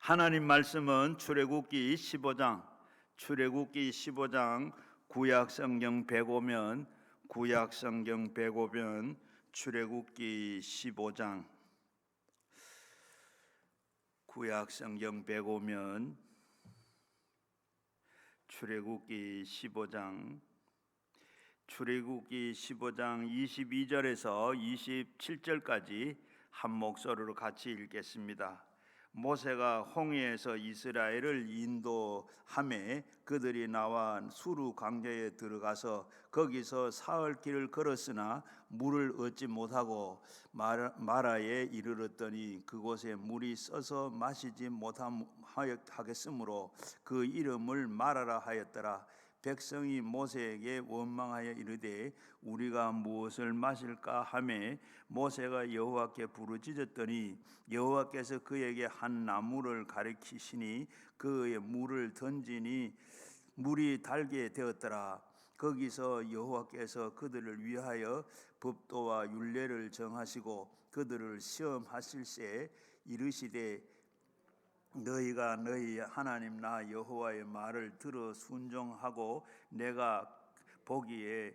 하나님 말씀은 출애굽기 15장 구약성경 105면 출애굽기 15장 구약성경 105면 출애굽기 15장 22절에서 27절까지 한 목소리로 같이 읽겠습니다. 모세가 홍해에서 이스라엘을 인도하매 그들이 나와 수르 광야에 들어가서 거기서 사흘 길을 걸었으나 물을 얻지 못하고 마라에 이르렀더니 그곳에 물이 써서 마시지 못하겠으므로 그 이름을 마라라 하였더라. 백성이 모세에게 원망하여 이르되 우리가 무엇을 마실까 하매 모세가 여호와께 부르짖었더니 여호와께서 그에게 한 나무를 가리키시니 그의 물을 던지니 물이 달게 되었더라. 거기서 여호와께서 그들을 위하여 법도와 율례를 정하시고 그들을 시험하실세 이르시되 너희가 너희 하나님 나 여호와의 말을 들어 순종하고 내가 보기에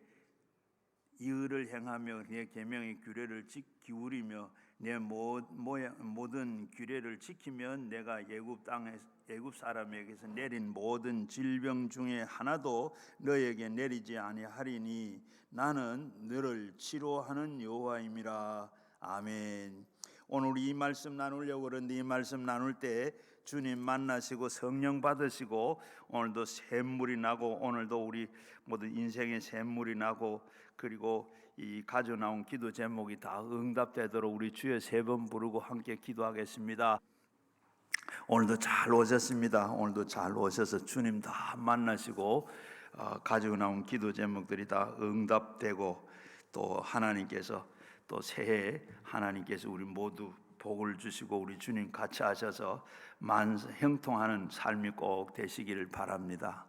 이의를 행하며 내 계명의 규례를 기울이며 내 모든 규례를 지키면 내가 애굽 사람에게서 내린 모든 질병 중에 하나도 너에게 내리지 아니하리니 나는 너를 치료하는 여호와임이라. 아멘. 오늘 이 말씀 나누려고 그러는데 이 말씀 나눌 때 주님 만나시고 성령 받으시고 오늘도 샘물이 나고 오늘도 우리 모든 인생의 샘물이 나고 그리고 이 가져 나온 기도 제목이 다 응답되도록 우리 주여 3번 부르고 함께 기도하겠습니다. 오늘도 잘 오셨습니다. 오늘도 잘 오셔서 주님 다 만나시고 가지고 나온 기도 제목들이 다 응답되고 또 하나님께서 또 새해 하나님께서 우리 모두 복을 주시고 우리 주님 같이 하셔서 형통하는 삶이 꼭 되시기를 바랍니다.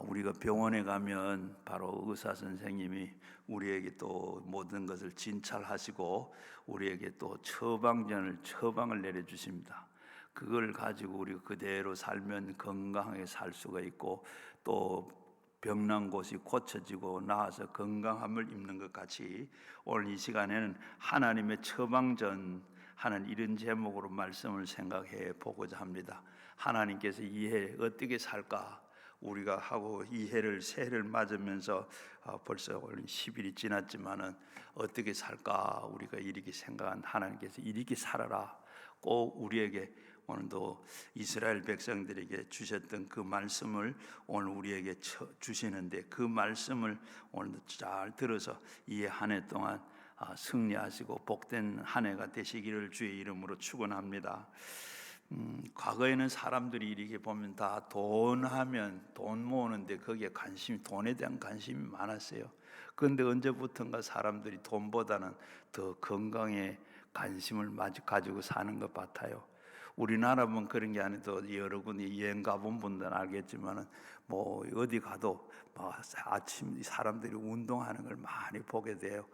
우리가 병원에 가면 바로 의사 선생님이 우리에게 또 모든 것을 진찰하시고 우리에게 또 처방을 내려주십니다. 그걸 가지고 우리가 그대로 살면 건강하게 살 수가 있고 또 병난 곳이 고쳐지고 나아서 건강함을 입는 것 같이 오늘 이 시간에는 하나님의 처방전 하는 이런 제목으로 말씀을 생각해 보고자 합니다. 하나님께서 이 해 어떻게 살까? 우리가 하고 이 해를 새해를 맞으면서 벌써 오늘 10일이 지났지만은 어떻게 살까? 우리가 이렇게 생각한 하나님께서 이렇게 살아라. 꼭 우리에게 오늘도 이스라엘 백성들에게 주셨던 그 말씀을 오늘 우리에게 주시는데 그 말씀을 오늘도 잘 들어서 이 한 해 동안 승리하시고 복된 한 해가 되시기를 주의 이름으로 축원합니다. 과거에는 사람들이 이렇게 보면 다 돈하면 돈 모으는데 거기에 돈에 대한 관심이 많았어요. 그런데 언제부턴가 사람들이 돈보다는 더 건강에 관심을 가지고 사는 것 같아요. 우리나라만 그런 게 아니도 여러 군데 여행 가본 분들은 알겠지만은 뭐 어디 가도 아침 사람들이 운동하는 걸 많이 보게 돼요.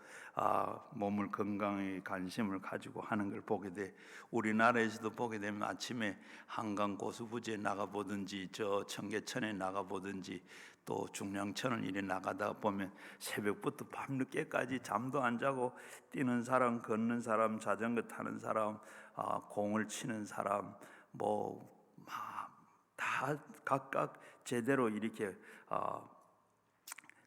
몸을 건강에 관심을 가지고 하는 걸 보게 돼. 우리나라에서도 보게 되면 아침에 한강 고수부지에 나가 보든지 저 청계천에 나가 보든지 또 중량천을 이래 나가다 보면 새벽부터 밤늦게까지 잠도 안 자고 뛰는 사람, 걷는 사람, 자전거 타는 사람, 공을 치는 사람, 다 각각 제대로 이렇게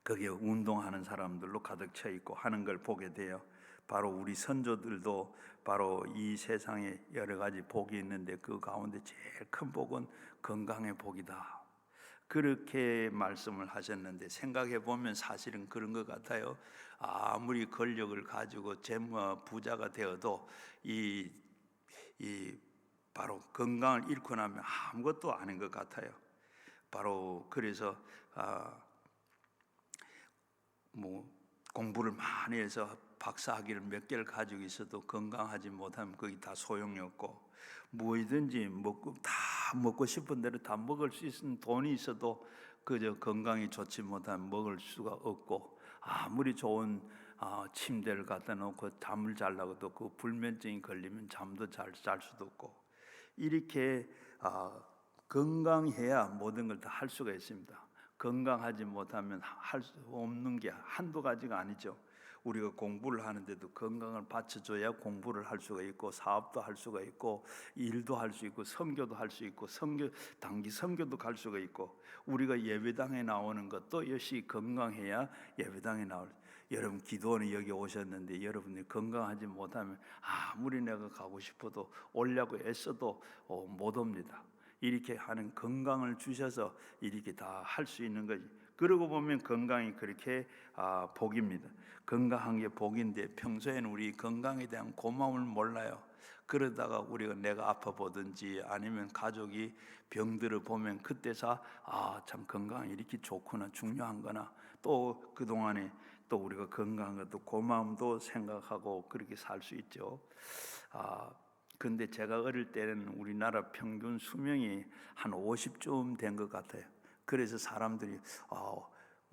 거기에 운동하는 사람들로 가득 차 있고 하는 걸 보게 돼요. 바로 우리 선조들도 바로 이 세상에 여러 가지 복이 있는데 그 가운데 제일 큰 복은 건강의 복이다. 그렇게 말씀을 하셨는데 생각해 보면 사실은 그런 것 같아요. 아무리 권력을 가지고 부자가 되어도 이 바로 건강을 잃고 나면 아무것도 아닌 것 같아요. 바로 그래서 공부를 많이 해서 박사학위를 몇 개를 가지고 있어도 건강하지 못하면 거기 다 소용이 없고 무엇이든지 먹고 싶은 대로 다 먹을 수 있는 돈이 있어도 그저 건강이 좋지 못하면 먹을 수가 없고 아무리 좋은 침대를 갖다 놓고 잠을 자려고도 그 불면증이 걸리면 잠도 잘 잘 수도 없고 이렇게 건강해야 모든 걸 다 할 수가 있습니다. 건강하지 못하면 할 수 없는 게 한두 가지가 아니죠. 우리가 공부를 하는데도 건강을 받쳐줘야 공부를 할 수가 있고, 사업도 할 수가 있고, 일도 할 수 있고, 선교도 할 수 있고, 단기 선교도 갈 수가 있고, 우리가 예배당에 나오는 것도 역시 건강해야 예배당에 나올. 여러분 기도원이 여기 오셨는데 여러분이 건강하지 못하면 아무리 내가 가고 싶어도 오려고 애써도 못 옵니다. 이렇게 하는 건강을 주셔서 이렇게 다 할 수 있는 거지. 그러고 보면 건강이 그렇게 복입니다. 건강한 게 복인데 평소에는 우리 건강에 대한 고마움을 몰라요. 그러다가 우리가 내가 아파 보든지 아니면 가족이 병들어 보면 그때서 참 건강이 이렇게 좋구나, 중요한 거나, 또 그동안에 또 우리가 건강한 것도 고마움도 생각하고 그렇게 살 수 있죠. 근데 제가 어릴 때는 우리나라 평균 수명이 한 50쯤 된 것 같아요. 그래서 사람들이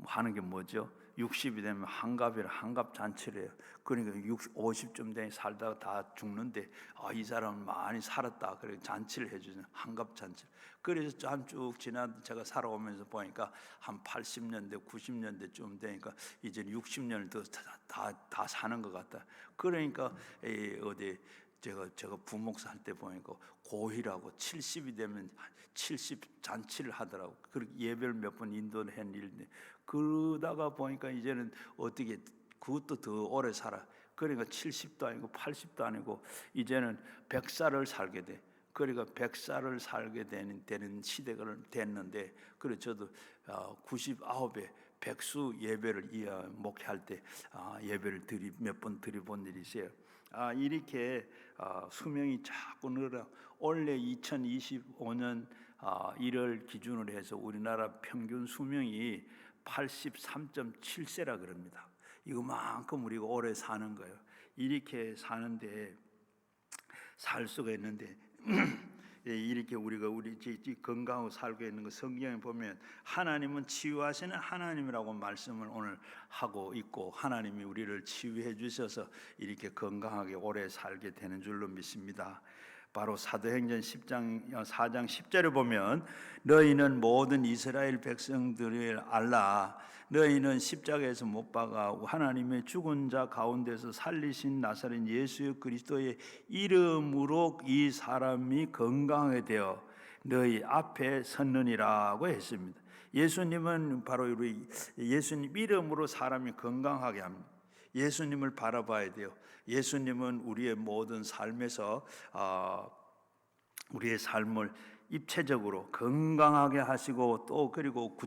하는 게 뭐죠? 60이 되면 한갑 잔치를 해요. 그러니까 50쯤 되니 살다가 다 죽는데 이 사람은 많이 살았다. 그래 잔치를 해주는 한갑 잔치. 그래서 쭉 제가 살아오면서 보니까 한 80년대, 90년대쯤 되니까 이제 60년을 더 다 사는 것 같다. 그러니까 어디 제가 부목사 할 때 보니까 고희라고 70이 되면 70 잔치를 하더라고. 그렇게 예배를 몇 번 인도한 일인데, 그러다가 보니까 이제는 어떻게 그것도 더 오래 살아. 그러니까 70도 아니고 80도 아니고 이제는 100살을 살게 돼. 그러니까 100살을 살게 되는 시대가 됐는데, 그래 저도 99에 백수 예배를 목회할 때 예배를 몇 번 드려본 일이 있어요. 이렇게 수명이 자꾸 늘어. 원래 2025년 1월 기준으로 해서 우리나라 평균 수명이 83.7세라 그럽니다. 이거만큼 우리가 오래 사는 거예요. 이렇게 사는데 살 수가 있는데 이렇게 우리가 우리 건강하고 살고 있는 거 성경에 보면 하나님은 치유하시는 하나님이라고 말씀을 오늘 하고 있고, 하나님이 우리를 치유해 주셔서 이렇게 건강하게 오래 살게 되는 줄로 믿습니다. 바로 사도행전 4장 10절에 보면 너희는 모든 이스라엘 백성들을 알라. 너희는 십자가에서 못 박아 하나님의 죽은 자 가운데서 살리신 나사렛 예수 그리스도의 이름으로 이 사람이 건강하게 되어 너희 앞에 섰느니라고 했습니다. 예수님은 바로 우리 예수님 이름으로 사람이 건강하게 합니다. 예수님을 바라봐야 돼요. 예수님은 우리의 모든 삶에서 우리의 삶을 입체적으로 건강하게 하시고 또 그리고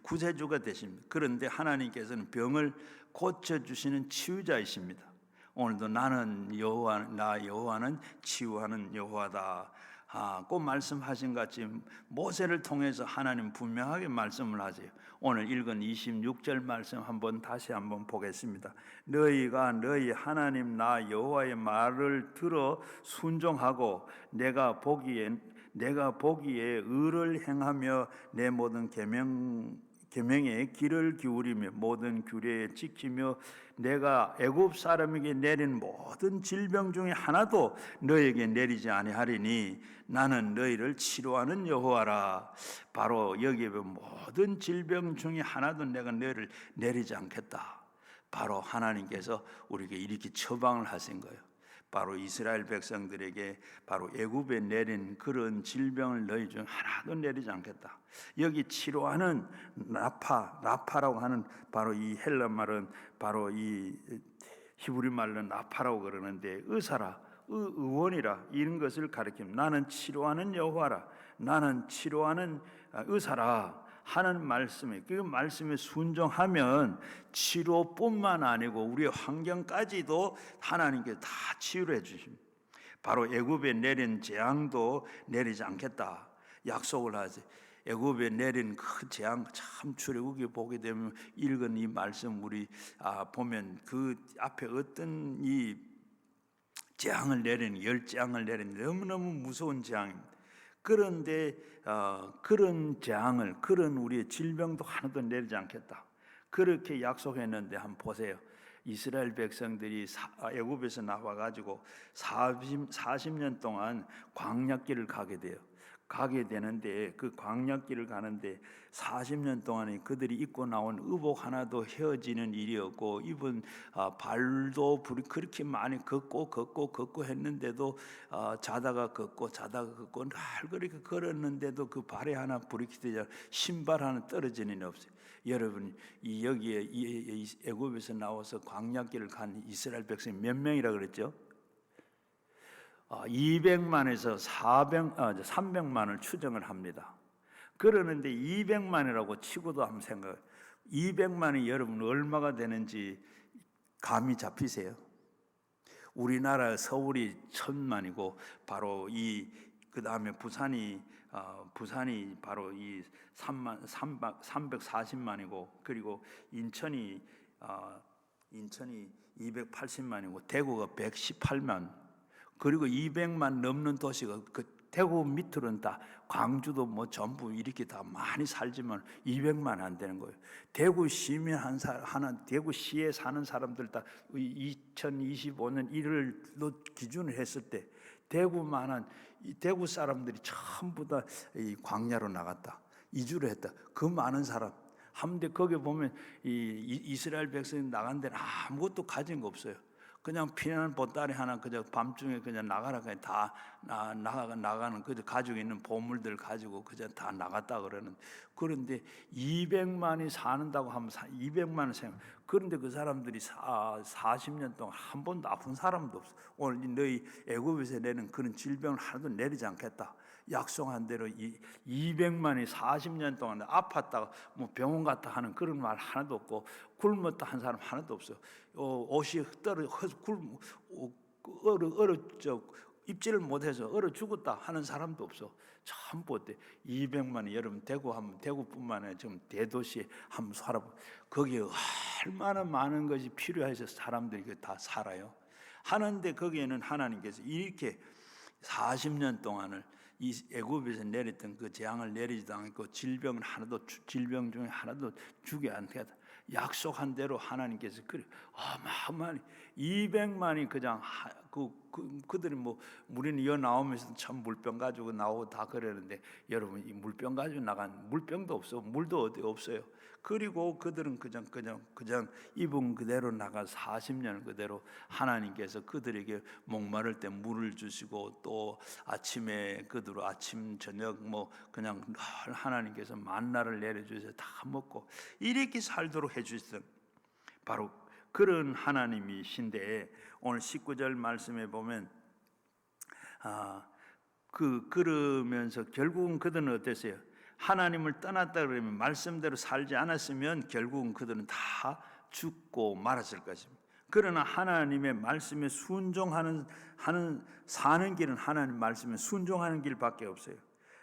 구세주가 되십니다. 그런데 하나님께서는 병을 고쳐주시는 치유자이십니다. 오늘도 나는 여호와는 치유하는 여호와다. 꼭 말씀하신 같이 모세를 통해서 하나님 분명하게 말씀을 하세요. 오늘 읽은 26절 말씀 다시 한번 보겠습니다. 너희가 너희 하나님 나 여호와의 말을 들어 순종하고 내가 보기에 의를 행하며 내 모든 계명에 귀를 기울이며 모든 규례에 지키며 내가 애굽 사람에게 내린 모든 질병 중에 하나도 너에게 내리지 아니하리니 나는 너희를 치료하는 여호와라. 바로 여기에 모든 질병 중에 하나도 내가 너희를 내리지 않겠다. 바로 하나님께서 우리에게 이렇게 처방을 하신 거예요. 바로 이스라엘 백성들에게 바로 애굽에 내린 그런 질병을 너희 중 하나도 내리지 않겠다. 여기 치료하는 라파라고 하는 바로 이 헬라 말은 바로 이 히브리 말로 라파라고 그러는데 의사라, 의원이라 이런 것을 가리킵니다. 나는 치료하는 여호와라, 나는 치료하는 의사라 하는 말씀에, 그 말씀에 순종하면 치료뿐만 아니고 우리의 환경까지도 하나님께서 다 치유를 해주십니다. 바로 애굽에 내린 재앙도 내리지 않겠다 약속을 하지. 애굽에 내린 그 재앙, 참 출애굽기 보게 되면 읽은 이 말씀 우리 보면 그 앞에 어떤 이 재앙을 내린, 열재앙을 내린 너무너무 무서운 재앙입니다. 그런데 그런 재앙을, 그런 우리의 질병도 하나도 내리지 않겠다 그렇게 약속했는데 한번 보세요. 이스라엘 백성들이 애굽에서 나와가지고 40년 동안 광야길을 가게 되는데, 그 광야길을 가는데 40년 동안에 그들이 입고 나온 의복 하나도 헤어지는 일이었고, 입은 발도 그렇게 많이 걷고 했는데도 자다가 걷고 날 그렇게 걸었는데도 그 발에 하나 부리키지, 신발 하나 떨어지는 일 없어요. 여러분, 여기에 이 애굽에서 나와서 광야길을 간 이스라엘 백성이 몇 명이라 그랬죠? 200만에서 300만을 추정을 합니다. 그러는데 200만이라고 치고도 한번 생각해요. 200만이 여러분 얼마가 되는지 감이 잡히세요? 우리나라 서울이 1000만이고, 바로 그 다음에 부산이 바로 이 340만이고, 그리고 인천이 280만이고, 대구가 118만, 그리고 200만 넘는 도시가 대구 밑으로는 다 광주도 뭐 전부 이렇게 다 많이 살지만 200만 안 되는 거예요. 대구 시민 대구시에 사는 사람들 다 2025년 1월로 기준을 했을 때 대구 사람들이 전부 다 이 광야로 나갔다, 이주를 했다. 그 많은 사람 한데, 거기 보면 이스라엘 백성이 나간 데는 아무것도 가진 거 없어요. 그냥 피난 보따리 하나 그저 밤중에 그냥 나가라, 그냥 다 나가는, 그저 가지고 있는 보물들 가지고 그저 다 나갔다 그러는. 그런데 200만이 사는다고 하면 200만을 생각. 그런데 그 사람들이 40년 동안 한 번도 아픈 사람도 없어. 오늘 너희 애굽에서 내는 그런 질병을 하나도 내리지 않겠다 약속한 대로 200만이 40년 동안 아팠다가 뭐 병원 갔다 하는 그런 말 하나도 없고, 굶었다 한 사람 하나도 없어. 옷이 입질을 못해서 얼어 죽었다 하는 사람도 없어. 전부 어때? 200만이 여러분 대구뿐만 아니라 지금 대도시에 한번 살아보. 거기에 얼마나 많은 것이 필요해서 사람들이 다 살아요. 하는데 거기에는 하나님께서 이렇게 40년 동안을 이 애굽에서 내렸던 그 재앙을 내리지도 않고, 질병 중에 하나도 주게 않겠다 약속한 대로 하나님께서 어마어마한 200만이 그냥 그들이 뭐 우리는 여 나오면서 참 물병 가지고 나오고 다 그러는데, 여러분 이 물병 가지고 나간 물병도 없어, 물도 어디 없어요. 그리고 그들은 그냥 입은 그대로 나가 40년을 그대로 하나님께서 그들에게 목마를 때 물을 주시고, 또 아침에 그대로 아침 저녁 뭐 그냥 하나님께서 만나를 내려주셔서 다 먹고 이렇게 살도록 해주셨어요. 바로 그런 하나님이신데, 오늘 19절 말씀에 보면 그러면서 결국은 그들은 어땠어요? 하나님을 떠났다 그러면, 말씀대로 살지 않았으면 결국은 그들은 다 죽고 말았을 것입니다. 그러나 하나님의 말씀에 순종하는 사는 길은 하나님 말씀에 순종하는 길밖에 없어요.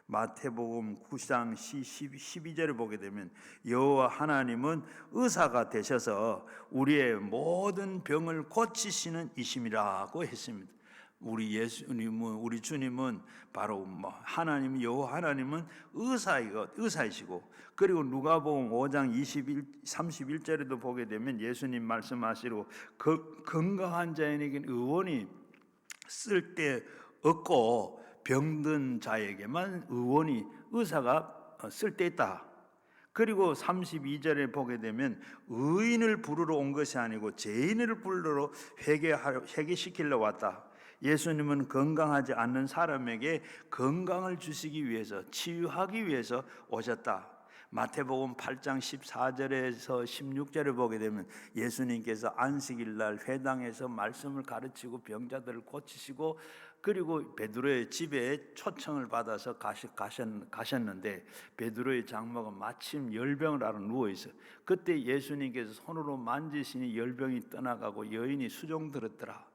마태복음 9장 12절을 보게 되면, 여호와 하나님은 의사가 되셔서 우리의 모든 병을 고치시는 이심이라고 했습니다. 우리 주님은 바로 하나님, 여호와 하나님은 의사이시고, 그리고 누가복음 5장 31절에도 보게 되면 예수님 말씀하시고, 건강한 자에게는 의원이 쓸데없고 병든 자에게만 의사가 쓸데있다. 그리고 32절에 보게 되면, 의인을 부르러 온 것이 아니고 죄인을 부르러 회개시키려 왔다. 예수님은 건강하지 않는 사람에게 건강을 주시기 위해서, 치유하기 위해서 오셨다. 마태복음 8장 14절에서 16절을 보게 되면, 예수님께서 안식일 날 회당에서 말씀을 가르치고 병자들을 고치시고, 그리고 베드로의 집에 초청을 받아서 가셨는데, 베드로의 장모가 마침 열병을 앓아 누워있어요. 그때 예수님께서 손으로 만지시니 열병이 떠나가고 여인이 수종 들었더라.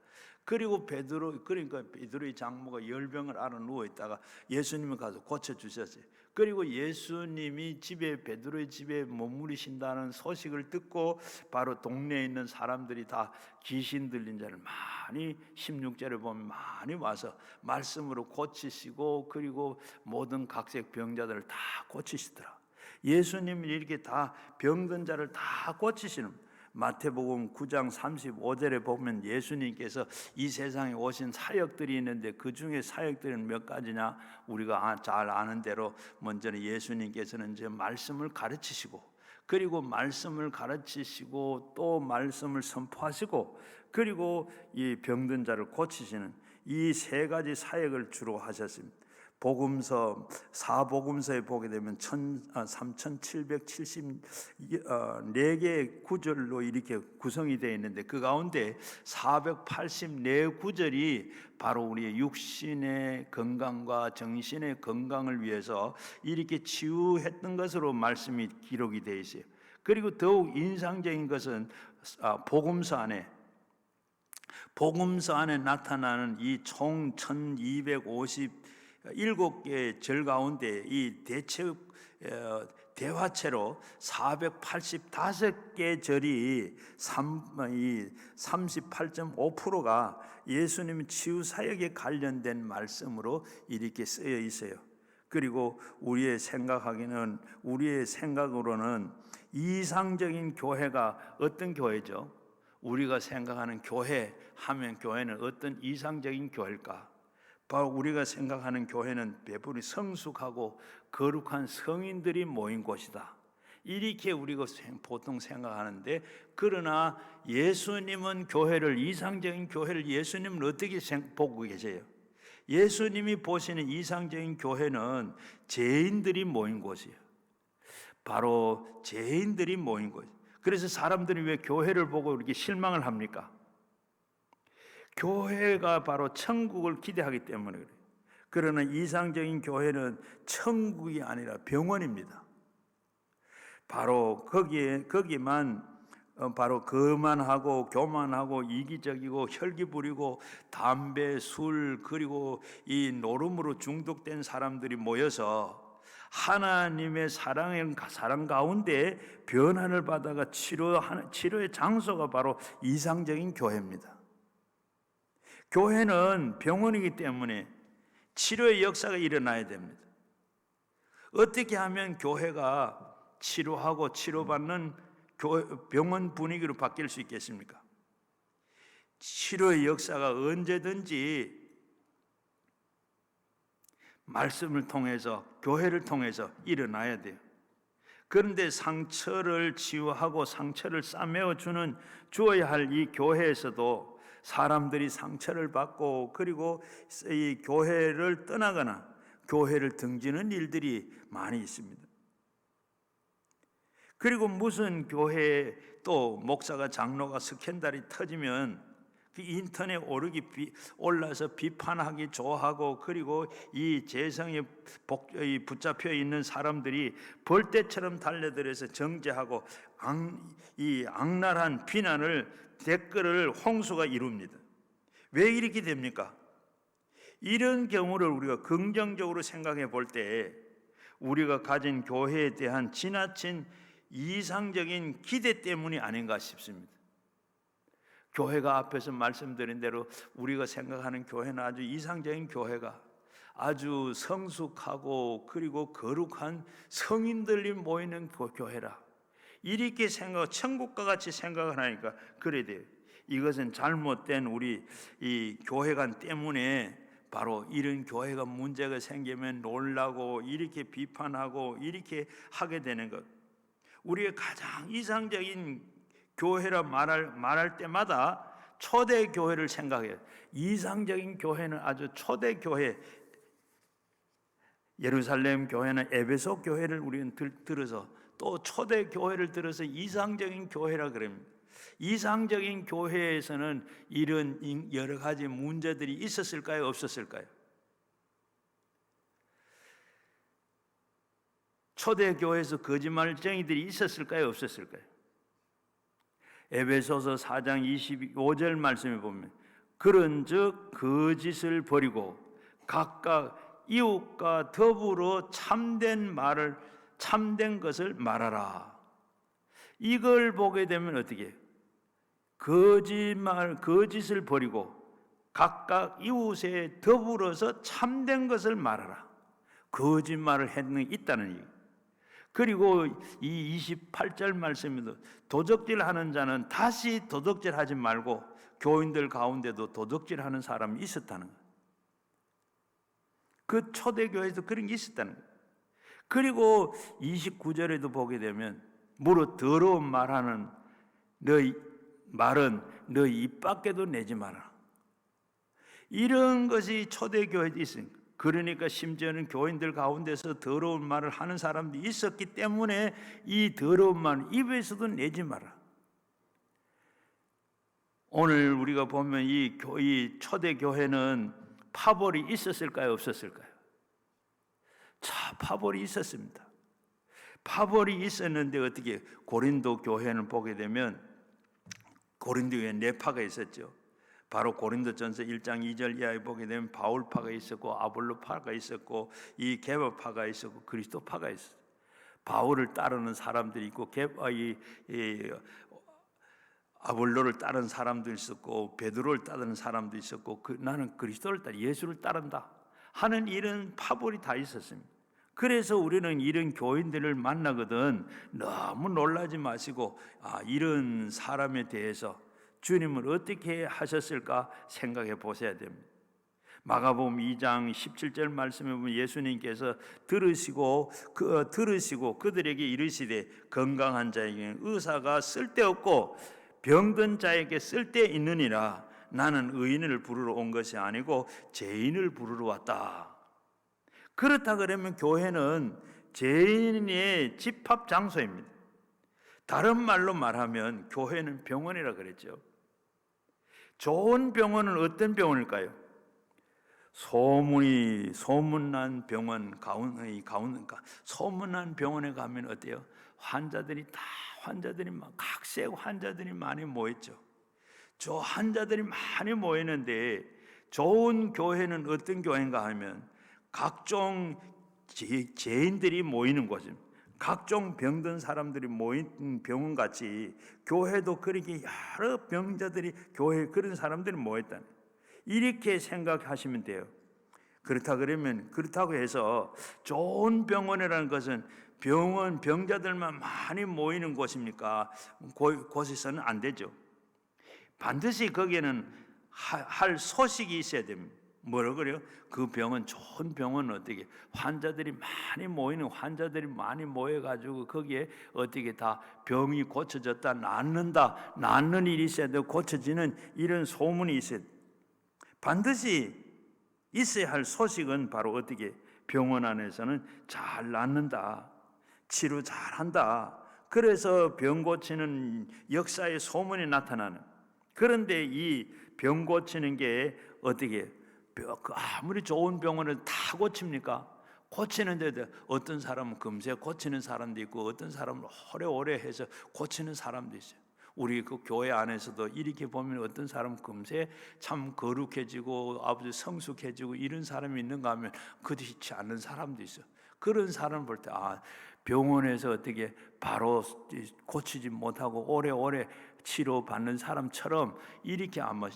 그리고 베드로의 장모가 열병을 앓아 누워있다가 예수님이 가서 고쳐주셨어요. 그리고 예수님이 베드로의 집에 머무르신다는 소식을 듣고, 바로 동네에 있는 사람들이 다 귀신 들린 자를 많이, 16절에 보면 많이 와서 말씀으로 고치시고, 그리고 모든 각색 병자들을 다 고치시더라. 예수님이 이렇게 다 병든 자를 다 고치시는, 마태복음 9장 35절에 보면 예수님께서 이 세상에 오신 사역들이 있는데 그 중에 사역들은 몇 가지냐? 우리가 잘 아는 대로 먼저는 예수님께서는 이제 말씀을 가르치시고, 그리고 말씀을 가르치시고 또 말씀을 선포하시고, 그리고 이 병든 자를 고치시는 이 세 가지 사역을 주로 하셨습니다. 복음서, 사복음서에 보게 되면 3774개의 구절로 이렇게 구성이 되어 있는데, 그 가운데 484구절이 바로 우리의 육신의 건강과 정신의 건강을 위해서 이렇게 치유했던 것으로 말씀이 기록이 되어 있어요. 그리고 더욱 인상적인 것은 복음서 안에 나타나는 이 총 1257개의 절 가운데 이 대화체로 485개 절이 38.5%가 예수님 치유 사역에 관련된 말씀으로 이렇게 쓰여 있어요. 그리고 우리의 생각으로는 이상적인 교회가 어떤 교회죠? 우리가 생각하는 교회 하면 교회는 어떤 이상적인 교회일까? 바로 우리가 생각하는 교회는 배부리 성숙하고 거룩한 성인들이 모인 곳이다, 이렇게 우리가 보통 생각하는데, 그러나 예수님은 이상적인 교회를 예수님은 어떻게 보고 계세요? 예수님이 보시는 이상적인 교회는 죄인들이 모인 곳이에요. 바로 죄인들이 모인 곳. 그래서 사람들이 왜 교회를 보고 이렇게 실망을 합니까? 교회가 바로 천국을 기대하기 때문에 그래요. 그러나 이상적인 교회는 천국이 아니라 병원입니다. 바로 거기만 바로 거만하고 교만하고 이기적이고 혈기 부리고 담배, 술, 그리고 이 노름으로 중독된 사람들이 모여서 하나님의 사랑 가운데 변화를 받아가 치료의 장소가 바로 이상적인 교회입니다. 교회는 병원이기 때문에 치료의 역사가 일어나야 됩니다. 어떻게 하면 교회가 치료하고 치료받는 병원 분위기로 바뀔 수 있겠습니까? 치료의 역사가 언제든지 말씀을 통해서, 교회를 통해서 일어나야 돼요. 그런데 상처를 치유하고 상처를 싸매어 주어야 할 이 교회에서도 사람들이 상처를 받고, 그리고 이 교회를 떠나거나 교회를 등지는 일들이 많이 있습니다. 그리고 무슨 교회에 또 목사가, 장로가 스캔들이 터지면 그 인터넷 올라서 비판하기 좋아하고, 그리고 이 재성에 붙잡혀 있는 사람들이 벌떼처럼 달려들어서 정죄하고 이 악랄한 비난을, 댓글을 홍수가 이룹니다. 왜 이렇게 됩니까? 이런 경우를 우리가 긍정적으로 생각해 볼 때 우리가 가진 교회에 대한 지나친 이상적인 기대 때문이 아닌가 싶습니다. 교회가 앞에서 말씀드린 대로 우리가 생각하는 교회는 아주 이상적인 교회가 아주 성숙하고 그리고 거룩한 성인들이 모이는 교회라, 이렇게 천국과 같이 생각을 하니까 그래야 돼요. 이것은 잘못된 우리 이 교회관 때문에 바로 이런 교회가 문제가 생기면 놀라고 이렇게 비판하고 이렇게 하게 되는 것. 우리의 가장 이상적인 교회라 말할 때마다 초대 교회를 생각해요. 이상적인 교회는 아주 초대 교회, 예루살렘 교회는 에베소 교회를 우리는 들어서 또 초대 교회를 들어서 이상적인 교회라 그럽니다. 이상적인 교회에서는 이런 여러 가지 문제들이 있었을까요? 없었을까요? 초대 교회에서 거짓말쟁이들이 있었을까요? 없었을까요? 에베소서 4장 25절 말씀에 보면 그런즉 거짓을 버리고 각각 이웃과 더불어 참된 것을 말하라. 이걸 보게 되면 어떻게 해요? 거짓을 버리고 각각 이웃에 더불어서 참된 것을 말하라. 거짓말을 했는 있다는 얘기. 그리고 이 28절 말씀에도 도적질하는 자는 다시 도적질하지 말고, 교인들 가운데도 도적질하는 사람이 있었다는 거예요. 그 초대교회에도 그런 게 있었다는 거예요. 그리고 29절에도 보게 되면 무릇 더러운 말하는 너희 말은 너희 입 밖에도 내지 마라. 이런 것이 초대교회에 있으니까, 그러니까 심지어는 교인들 가운데서 더러운 말을 하는 사람도 있었기 때문에 이 더러운 말 입에서도 내지 마라. 오늘 우리가 보면 이 초대교회는 파벌이 있었을까요, 없었을까요? 자, 파벌이 있었습니다. 파벌이 있었는데 어떻게, 고린도 교회는 보게 되면 고린도에 네 파가 있었죠. 바로 고린도전서 1장 2절 이하에 보게 되면 바울파가 있었고, 아볼로파가 있었고, 이 게바파가 있었고, 그리스도파가 있었어요. 바울을 따르는 사람들이 있고, 아볼로를 따르는 사람도 있었고, 베드로를 따르는 사람도 있었고, 나는 그리스도를 따라 예수를 따른다 하는 이런 파벌이 다 있었습니다. 그래서 우리는 이런 교인들을 만나거든 너무 놀라지 마시고, 이런 사람에 대해서 주님은 어떻게 하셨을까 생각해 보셔야 됩니다. 마가복음 2장 17절 말씀에 보면 예수님께서 들으시고 그들에게 이르시되, 건강한 자에게는 의사가 쓸데없고 병든 자에게 쓸데있느니라. 나는 의인을 부르러 온 것이 아니고 죄인을 부르러 왔다. 그렇다 그러면 교회는 죄인의 집합 장소입니다. 다른 말로 말하면 교회는 병원이라 그랬죠. 좋은 병원은 어떤 병원일까요? 소문난 병원 소문난 병원에 가면 어때요? 환자들이 각색 환자들이 많이 모였죠. 저 환자들이 많이 모이는데, 좋은 교회는 어떤 교회인가 하면 각종 죄인들이 모이는 곳입니다. 각종 병든 사람들이 모인 병원같이 교회도 그렇게 여러 병자들이, 교회에 그런 사람들이 모였다, 이렇게 생각하시면 돼요. 그렇다고 해서 좋은 병원이라는 것은 병자들만 많이 모이는 곳입니까? 곳에서는 안 되죠. 반드시 거기에는 할 소식이 있어야 됩니다. 뭐라 그래요? 그 병은, 좋은 병은 어떻게, 환자들이 많이 모여가지고 거기에 어떻게 다 병이 고쳐졌다, 낫는 일이 있어야 되고, 고쳐지는 이런 소문이 있어야 돼요. 반드시 있어야 할 소식은 바로 어떻게, 병원 안에서는 잘 낫는다, 치료 잘한다, 그래서 병 고치는 역사의 소문이 나타나는. 그런데 이 병 고치는 게 어떻게, 아무리 좋은 병원을 다 고칩니까? 고치는데도 어떤 사람은 금세 고치는 사람도 있고, 어떤 사람은 오래 해서 고치는 사람도 있어요. 우리 그 교회 안에서도 이렇게 보면 어떤 사람은 금세 참 거룩해지고 아버지 성숙해지고 이런 사람이 있는가 하면 그렇지 않는 사람도 있어요. 그런 사람 볼 때, 병원에서 어떻게 바로 고치지 못하고 오래 치료받는 사람처럼 이렇게 아마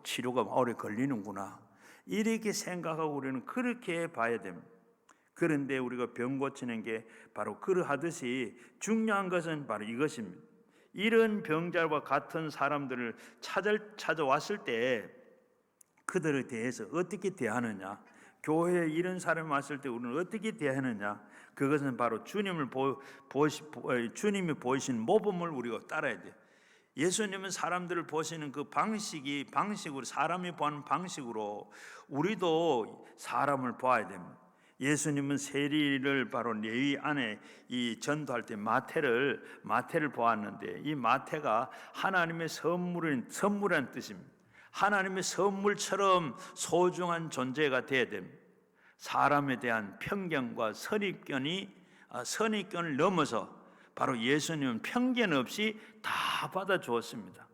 치료가 오래 걸리는구나, 이렇게 생각하고 우리는 그렇게 봐야 됩니다. 그런데 우리가 병 고치는 게 바로 그러하듯이 중요한 것은 바로 이것입니다. 이런 병자와 같은 사람들을 찾아왔을 때 그들에 대해서 어떻게 대하느냐, 교회에 이런 사람이 왔을 때 우리는 어떻게 대하느냐, 그것은 바로 주님이 보이신 모범을 우리가 따라야 돼요. 예수님은 사람들을 보시는 그 방식으로, 사람이 보는 방식으로 우리도 사람을 보아야 됩니다. 예수님은 세리를 바로 레위 안에 이 전도할 때 마태를 보았는데, 이 마태가 하나님의 선물이라는 뜻입니다. 하나님의 선물처럼 소중한 존재가 되어야 됩니다. 사람에 대한 편견과 선입견을 넘어서 바로 예수님은 편견 없이 다 받아주었습니다.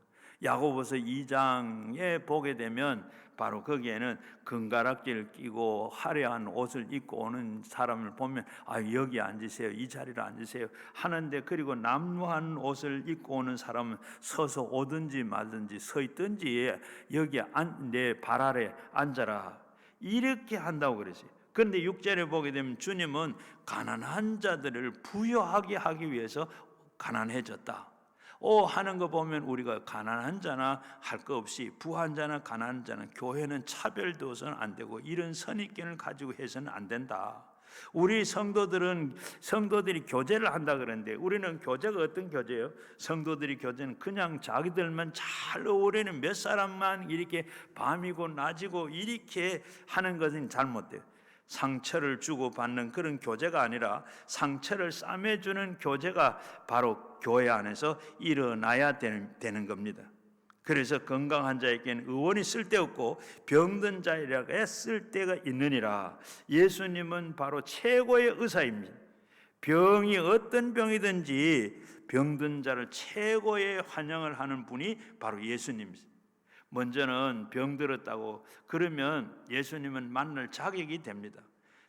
야고보서 2장에 보게 되면 바로 거기에는 금가락지를 끼고 화려한 옷을 입고 오는 사람을 보면 여기 앉으세요, 이 자리로 앉으세요 하는데, 그리고 남루한 옷을 입고 오는 사람은 서서 오든지 말든지 서 있든지 여기 내 발 아래 앉아라, 이렇게 한다고 그랬어요. 그런데 6절에 보게 되면 주님은 가난한 자들을 부유하게 하기 위해서 가난해졌다 하는 거 보면 우리가 가난한 자나 할 거 없이 부한 자나 가난한 자나 교회는 차별되어서는 안 되고 이런 선입견을 가지고 해서는 안 된다. 우리 성도들이 교제를 한다 그러는데 우리는 교제가 어떤 교제예요? 성도들이 교제는 그냥 자기들만 잘 어울리는 몇 사람만 이렇게 밤이고 낮이고 이렇게 하는 것은 잘못돼요. 상처를 주고받는 그런 교제가 아니라 상처를 싸매주는 교제가 바로 교회 안에서 일어나야 되는 겁니다. 그래서 건강한 자에게는 의원이 쓸데없고 병든 자에게 쓸데가 있느니라. 예수님은 바로 최고의 의사입니다. 병이 어떤 병이든지 병든 자를 최고의 환영을 하는 분이 바로 예수님입니다. 먼저는 병들었다고 그러면 예수님은 만날 자격이 됩니다.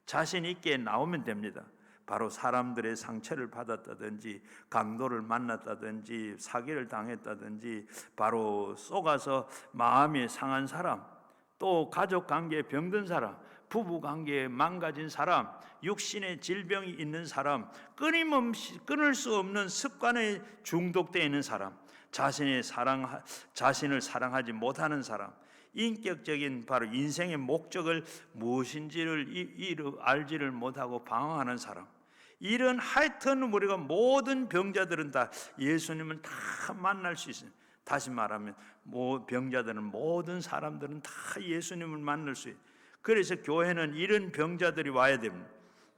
자신 있게 나오면 됩니다. 바로 사람들의 상처를 받았다든지 강도를 만났다든지 사기를 당했다든지 바로 속아서 마음이 상한 사람, 또 가족관계에 병든 사람, 부부관계에 망가진 사람, 육신의 질병이 있는 사람, 끊임없이 끊을 수 없는 습관에 중독되어 있는 사람, 자신을 사랑하지 못하는 사람, 인격적인 바로 인생의 목적을 무엇인지를 알지를 못하고 방황하는 사람, 이런 하여튼 우리가 모든 병자들은 다 예수님을 다 만날 수 있어요. 다시 말하면 병자들은 모든 사람들은 다 예수님을 만날 수 있어요. 그래서 교회는 이런 병자들이 와야 됩니다.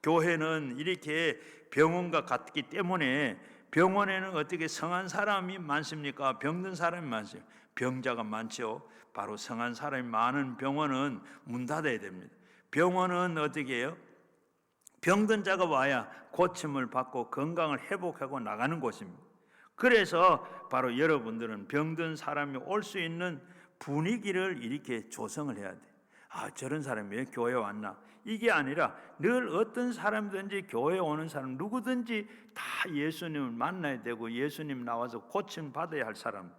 교회는 이렇게 병원과 같기 때문에 병원에는 어떻게 성한 사람이 많습니까? 병든 사람이 많습니까? 병자가 많죠. 바로 성한 사람이 많은 병원은 문 닫아야 됩니다. 병원은 어떻게 해요? 병든 자가 와야 고침을 받고 건강을 회복하고 나가는 곳입니다. 그래서 바로 여러분들은 병든 사람이 올 수 있는 분위기를 이렇게 조성을 해야 돼. 저런 사람이 왜 교회에 왔나? 이게 아니라 늘 어떤 사람든지 교회에 오는 사람 누구든지 다 예수님을 만나야 되고 예수님 나와서 고침 받아야 할 사람.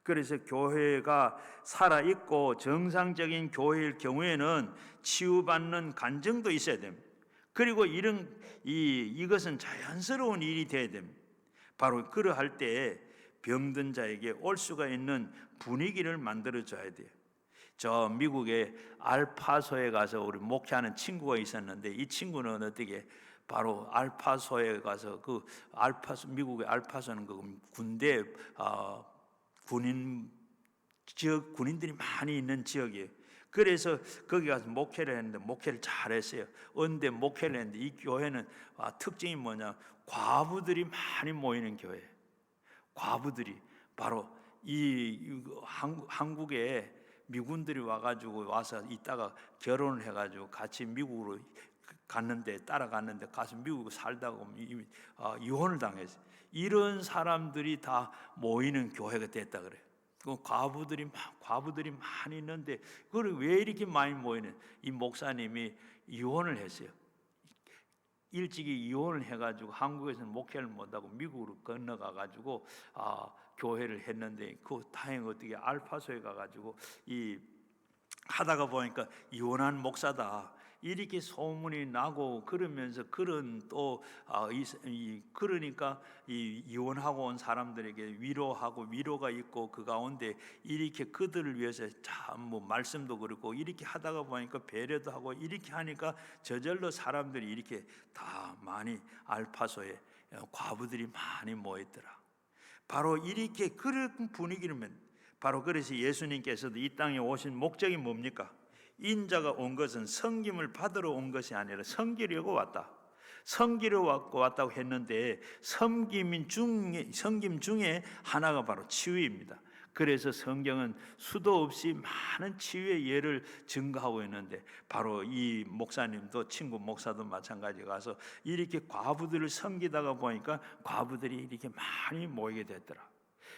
그래서 교회가 살아있고 정상적인 교회일 경우에는 치유받는 간증도 있어야 됩니다. 그리고 이것은 자연스러운 일이 되어야 됩니다. 바로 그러할 때 병든 자에게 올 수가 있는 분위기를 만들어줘야 돼요. 저 미국의 알파소에 가서 우리 목회하는 친구가 있었는데 이 친구는 어떻게 바로 알파소에 가서 미국의 알파소는 군대 군인들이 많이 있는 지역이에요. 그래서 거기 가서 목회를 했는데 목회를 잘했어요. 그런데 목회를 했는데 이 교회는 특징이 뭐냐? 과부들이 많이 모이는 교회. 과부들이 바로 한국에 미군들이 와서 있다가 결혼을 해가지고 같이 미국으로 따라갔는데 가서 미국에 살다가 이혼을 당했어요. 이런 사람들이 다 모이는 교회가 됐다 그래요. 과부들이 많이 있는데 그걸 왜 이렇게 많이 모이는? 이 목사님이 이혼을 했어요. 일찍이 이혼을 해가지고 한국에서는 목회를 못하고 미국으로 건너가가지고 교회를 했는데 다행히 어떻게 알파소에 가가지고 하다가 보니까 이혼한 목사다 이렇게 소문이 나고 그러면서 그러니까 이혼하고 온 사람들에게 위로가 있고 그 가운데 이렇게 그들을 위해서 참 말씀도 그렇고 이렇게 하다가 보니까 배려도 하고 이렇게 하니까 저절로 사람들이 이렇게 다 많이 알파소에 과부들이 많이 모였더라. 바로 이렇게 그런 분위기를 바로 그래서 예수님께서도 이 땅에 오신 목적이 뭡니까? 인자가 온 것은 섬김을 받으러 온 것이 아니라 섬기려고 왔다. 섬기러 왔다고 했는데 섬김 중에 하나가 바로 치유입니다. 그래서 성경은 수도 없이 많은 치유의 예를 증거하고 있는데 바로 이 목사님도 친구 목사도 마찬가지 가서 이렇게 과부들을 섬기다가 보니까 과부들이 이렇게 많이 모이게 됐더라.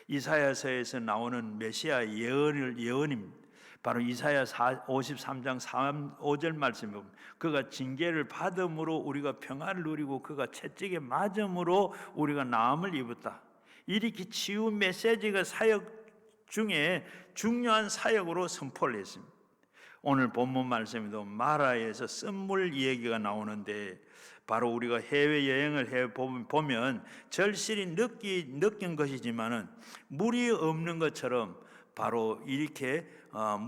이사야서에서 나오는 메시아 예언입니다. 바로 이사야 53장 3, 5절 말씀에 보면 그가 징계를 받음으로 우리가 평안을 누리고 그가 채찍에 맞음으로 우리가 나음을 입었다. 이렇게 치유 메시지가 사역 중에 중요한 사역으로 선포를 했습니다. 오늘 본문 말씀에도 마라에서 쓴물 이야기가 나오는데, 바로 우리가 해외 여행을 해 보면 절실히 느낀 것이지만은 물이 없는 것처럼, 바로 이렇게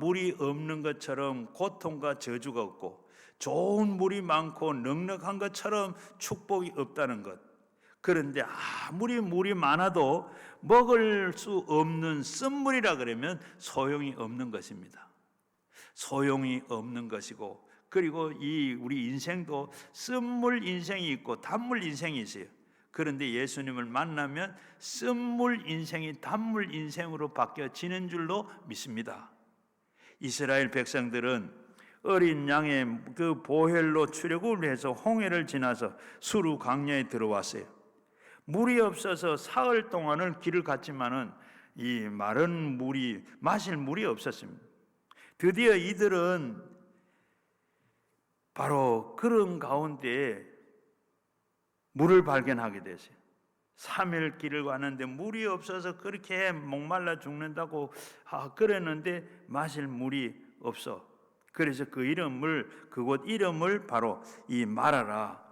물이 없는 것처럼 고통과 저주가 없고, 좋은 물이 많고 넉넉한 것처럼 축복이 없다는 것. 그런데 아무리 물이 많아도 먹을 수 없는 쓴물이라 그러면 소용이 없는 것입니다. 소용이 없는 것이고, 그리고 우리 인생도 쓴물 인생이 있고 단물 인생이 있어요. 그런데 예수님을 만나면 쓴물 인생이 단물 인생으로 바뀌어지는 줄로 믿습니다. 이스라엘 백성들은 어린 양의 그 보혈로 출애굽을 해서 홍해를 지나서 수르 광야에 들어왔어요. 물이 없어서 사흘 동안을 길을 갔지만은 이 마른 물이, 마실 물이 없었습니다. 드디어 이들은 바로 그런 가운데 물을 발견하게 됐어요. 3일 길을 가는데 물이 없어서 그렇게 목말라 죽는다고 그랬는데 마실 물이 없어. 그래서 그곳 이름을 바로 이 마라라,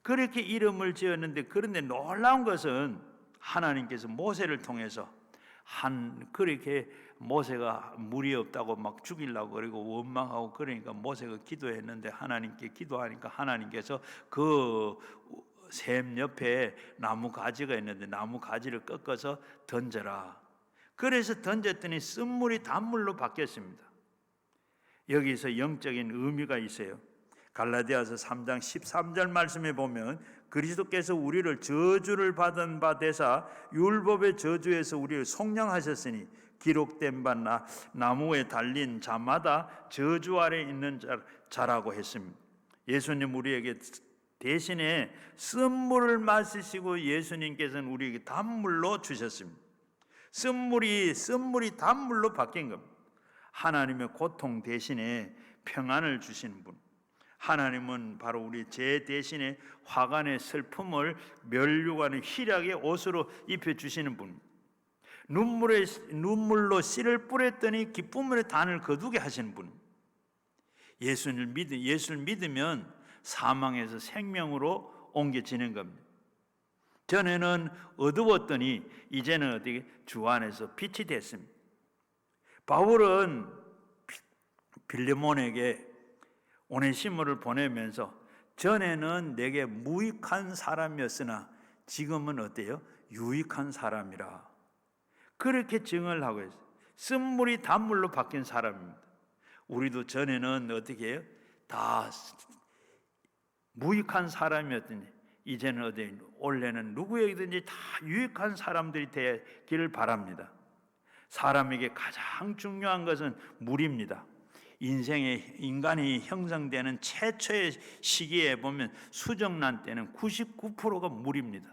그렇게 이름을 지었는데, 그런데 놀라운 것은 하나님께서 모세를 통해서 그렇게 모세가 물이 없다고 막 죽이려고 그러고 원망하고 그러니까 모세가 기도했는데, 하나님께 기도하니까 하나님께서 그 샘 옆에 나무 가지가 있는데 나무 가지를 꺾어서 던져라. 그래서 던졌더니 쓴물이 단물로 바뀌었습니다. 여기서 영적인 의미가 있어요. 갈라디아서 3장 13절 말씀에 보면, 그리스도께서 우리를 저주를 받은 바 되사 율법의 저주에서 우리를 속량하셨으니 기록된 바 나무에 달린 자마다 저주 아래 있는 자라고 했습니다. 예수님 우리에게 대신에 쓴물을 마시시고 예수님께서는 우리에게 단물로 주셨습니다. 쓴물이 단물로 바뀐 겁니다. 하나님의 고통 대신에 평안을 주시는 분, 하나님은 바로 우리 죄 대신에 화관의 슬픔을 면류관의 희락의 옷으로 입혀주시는 분, 눈물로 씨를 뿌렸더니 기쁨의 단을 거두게 하시는 분. 예수를 믿으면 사망에서 생명으로 옮겨지는 겁니다. 전에는 어두웠더니 이제는 어떻게 주 안에서 빛이 됐습니다. 바울은 빌레몬에게 오네시모를 보내면서, 전에는 내게 무익한 사람이었으나 지금은 어때요? 유익한 사람이라, 그렇게 증언을 하고 있어요. 쓴물이 단물로 바뀐 사람입니다. 우리도 전에는 어떻게 해요? 다 무익한 사람이었더니 이제는 어디 원래는 누구에게든지 다 유익한 사람들이 되기를 바랍니다. 사람에게 가장 중요한 것은 물입니다. 인간이 형성되는 최초의 시기에 보면 수정란 때는 99%가 물입니다.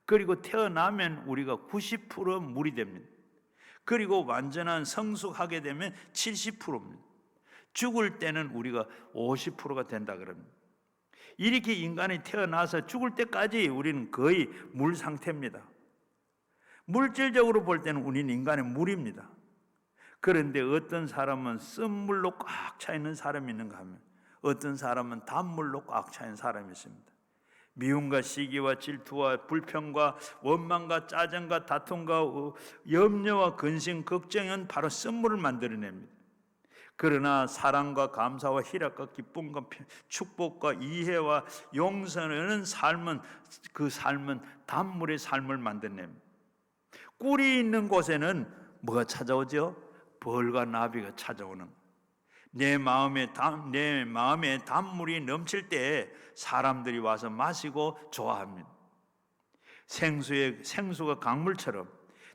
그리고 태어나면 우리가 90% 물이 됩니다. 그리고 완전한 성숙하게 되면 70%입니다. 죽을 때는 우리가 50%가 된다 그럽니다. 이렇게 인간이 태어나서 죽을 때까지 우리는 거의 물 상태입니다. 물질적으로 볼 때는 우리는 인간의 물입니다. 그런데 어떤 사람은 쓴물로 꽉 차 있는 사람이 있는가 하면, 어떤 사람은 단물로 꽉 차 있는 사람이 있습니다. 미움과 시기와 질투와 불평과 원망과 짜증과 다툼과 염려와 근심, 걱정은 바로 쓴물을 만들어냅니다. 그러나 사랑과 감사와 희락과 기쁨과 축복과 이해와 용서하는 삶은, 그 삶은 단물의 삶을 만들어냅니다. 꿀이 있는 곳에는 뭐가 찾아오죠? 벌과 나비가 찾아오는. 내 마음에 단물이 넘칠 때 사람들이 와서 마시고 좋아합니다. 생수가 강물처럼,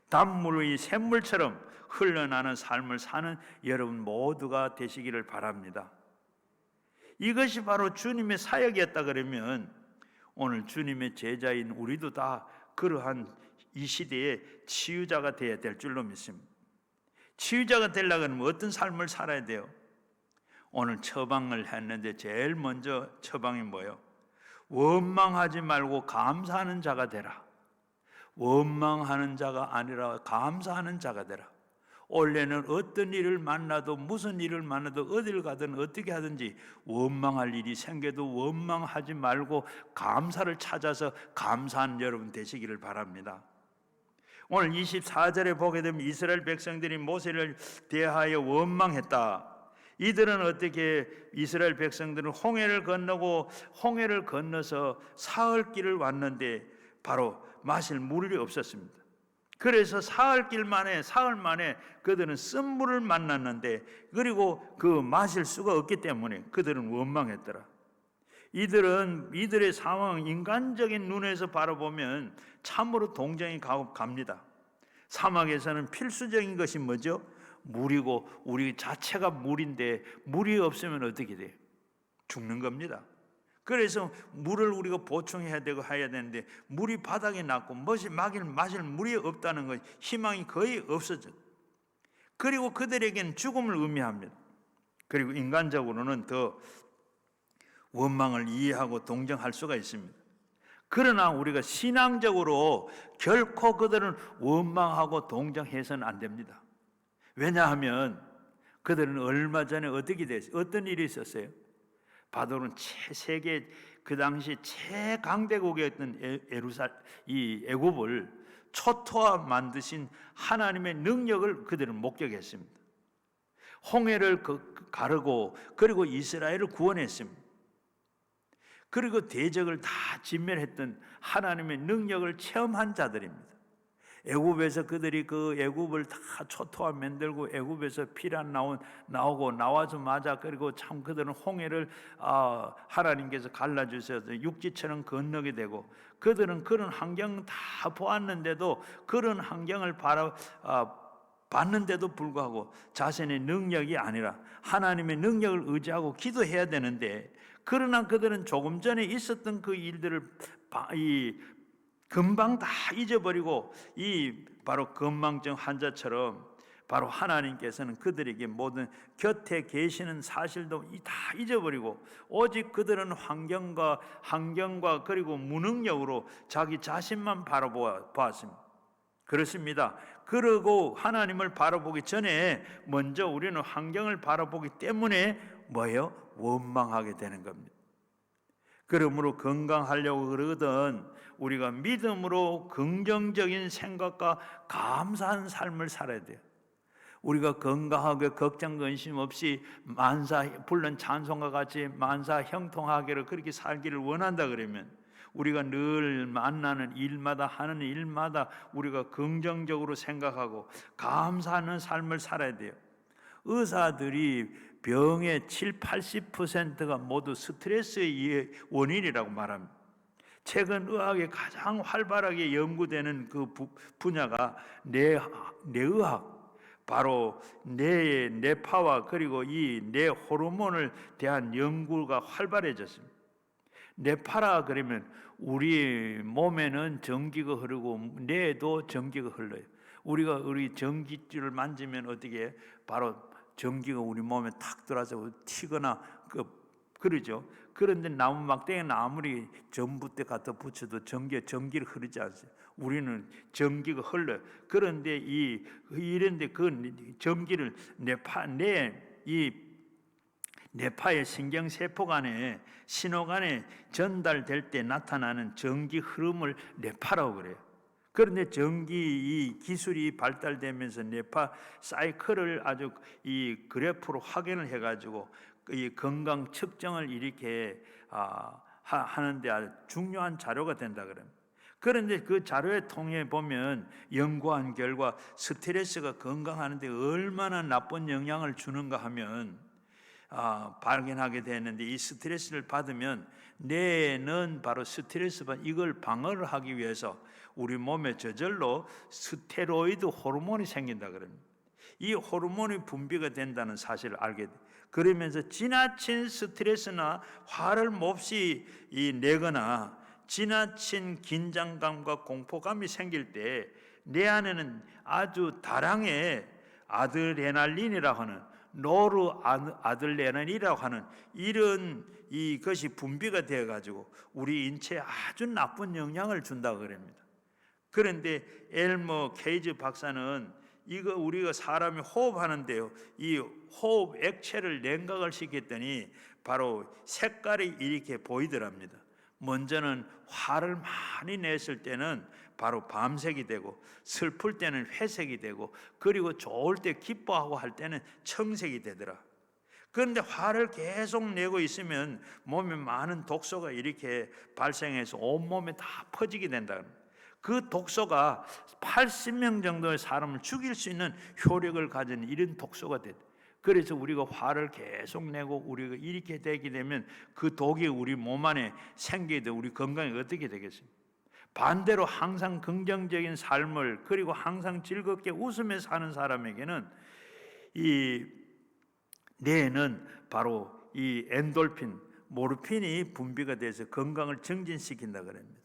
단물이 샘물처럼 흘러나는 삶을 사는 여러분 모두가 되시기를 바랍니다. 이것이 바로 주님의 사역이었다 그러면, 오늘 주님의 제자인 우리도 다 그러한 이 시대에 치유자가 되어야 될 줄로 믿습니다. 치유자가 되려고 하면 어떤 삶을 살아야 돼요? 오늘 처방을 했는데 제일 먼저 처방이 뭐예요? 원망하지 말고 감사하는 자가 되라. 원망하는 자가 아니라 감사하는 자가 되라. 원래는 어떤 일을 만나도 무슨 일을 만나도 어딜 가든 어떻게 하든지 원망할 일이 생겨도 원망하지 말고 감사를 찾아서 감사한 여러분 되시기를 바랍니다. 오늘 24절에 보게 되면 이스라엘 백성들이 모세를 대하여 원망했다. 이들은 어떻게 이스라엘 백성들은 홍해를 건너고 홍해를 건너서 사흘길을 왔는데 바로 마실 물이 없었습니다. 그래서 사흘 만에 그들은 쓴물을 만났는데 그리고 그 마실 수가 없기 때문에 그들은 원망했더라. 이들의 상황 인간적인 눈에서 바라보면 참으로 동정이 갑니다. 사막에서는 필수적인 것이 뭐죠? 물이고 우리 자체가 물인데 물이 없으면 어떻게 돼요? 죽는 겁니다. 그래서 물을 우리가 보충해야 되고 해야 되는데 물이 바닥에 났고 마실 물이 없다는 건 희망이 거의 없어져. 그리고 그들에게는 죽음을 의미합니다. 그리고 인간적으로는 더 원망을 이해하고 동정할 수가 있습니다. 그러나 우리가 신앙적으로 결코 그들은 원망하고 동정해서는 안 됩니다. 왜냐하면 그들은 얼마 전에 어떤 일이 있었어요? 바로는 세계 그 당시 최강대국이었던 이 애굽을 초토화 만드신 하나님의 능력을 그들은 목격했습니다. 홍해를 가르고 그리고 이스라엘을 구원했습니다. 그리고 대적을 다 진멸했던 하나님의 능력을 체험한 자들입니다. 애굽에서 그들이 그 애굽을 다 초토화 만들고 애굽에서 피란 나오고 나와서마자 그리고 참 그들은 홍해를 하나님께서 갈라주셔서 육지처럼 건너게 되고 그들은 그런 환경 다 보았는데도 그런 환경을 봤는데도 불구하고 자신의 능력이 아니라 하나님의 능력을 의지하고 기도해야 되는데 그러나 그들은 조금 전에 있었던 그 일들을 금방 다 잊어버리고 바로 건망증 환자처럼 바로 하나님께서는 그들에게 모든 곁에 계시는 사실도 다 잊어버리고 오직 그들은 환경과 그리고 무능력으로 자기 자신만 바라보았습니다. 그렇습니다. 그러고 하나님을 바라보기 전에 먼저 우리는 환경을 바라보기 때문에 뭐예요? 원망하게 되는 겁니다. 그러므로 건강하려고 그러거든 우리가 믿음으로 긍정적인 생각과 감사한 삶을 살아야 돼요. 우리가 건강하게 걱정 근심 없이 불른 찬송과 같이 만사 형통하기를 그렇게 살기를 원한다 그러면 우리가 늘 만나는 일마다 하는 일마다 우리가 긍정적으로 생각하고 감사하는 삶을 살아야 돼요. 의사들이 병의 80%가 모두 스트레스의 원인이라고 말합니다. 최근 의학에 가장 활발하게 연구되는 그 분야가 뇌의학, 바로 뇌의 뇌파와 그리고 이 뇌 호르몬을 대한 연구가 활발해졌습니다. 뇌파라 그러면 우리 몸에는 전기가 흐르고 뇌에도 전기가 흘러요. 우리 전기줄을 만지면 어떻게 해요? 바로 전기가 우리 몸에 탁 들어와서 튀거나 그러죠. 그런데 나무 막대기는 아무리 전봇대 갖다 붙여도 전기를 흐르지 않아요. 우리는 전기가 흘러요. 그런데 이런데 그 전기를 뇌파의 신경세포 간에 신호간에 전달될 때 나타나는 전기 흐름을 뇌파라고 그래요. 그런데 이 기술이 발달되면서 뇌파 사이클을 아주 이 그래프로 확인을 해가지고 이 건강 측정을 이렇게 하는데 아주 중요한 자료가 된다 그래요. 그런데 그 자료에 통해 보면 연구한 결과 스트레스가 건강하는데 얼마나 나쁜 영향을 주는가 하면 발견하게 되는데 이 스트레스를 받으면 뇌는 바로 이걸 방어를 하기 위해서 우리 몸에 저절로 스테로이드 호르몬이 생긴다 그럽니다. 이 호르몬이 분비가 된다는 사실을 알게 돼요. 그러면서 지나친 스트레스나 화를 몹시 내거나 지나친 긴장감과 공포감이 생길 때 내 안에는 아주 다량의 아드레날린이라고 하는 노르아들레날린이라고 하는 이런 이것이 분비가 되어 가지고 우리 인체에 아주 나쁜 영향을 준다고 그럽니다. 그런데 엘머 케이지 박사는 이거 우리가 사람이 호흡하는데요, 이 호흡 액체를 냉각을 시켰더니 바로 색깔이 이렇게 보이더랍니다. 먼저는 화를 많이 냈을 때는 바로 밤색이 되고, 슬플 때는 회색이 되고, 그리고 좋을 때 기뻐하고 할 때는 청색이 되더라. 그런데 화를 계속 내고 있으면 몸에 많은 독소가 이렇게 발생해서 온몸에 다 퍼지게 된다. 그 독소가 80명 정도의 사람을 죽일 수 있는 효력을 가진 이런 독소가 됐다. 그래서 우리가 화를 계속 내고 우리가 이렇게 되게 되면 그 독이 우리 몸 안에 생기게 되고 우리 건강이 어떻게 되겠습니까? 반대로 항상 긍정적인 삶을, 그리고 항상 즐겁게 웃으며 사는 사람에게는 이 뇌는 바로 이 엔돌핀, 모르핀이 분비가 돼서 건강을 증진시킨다 그럽니다.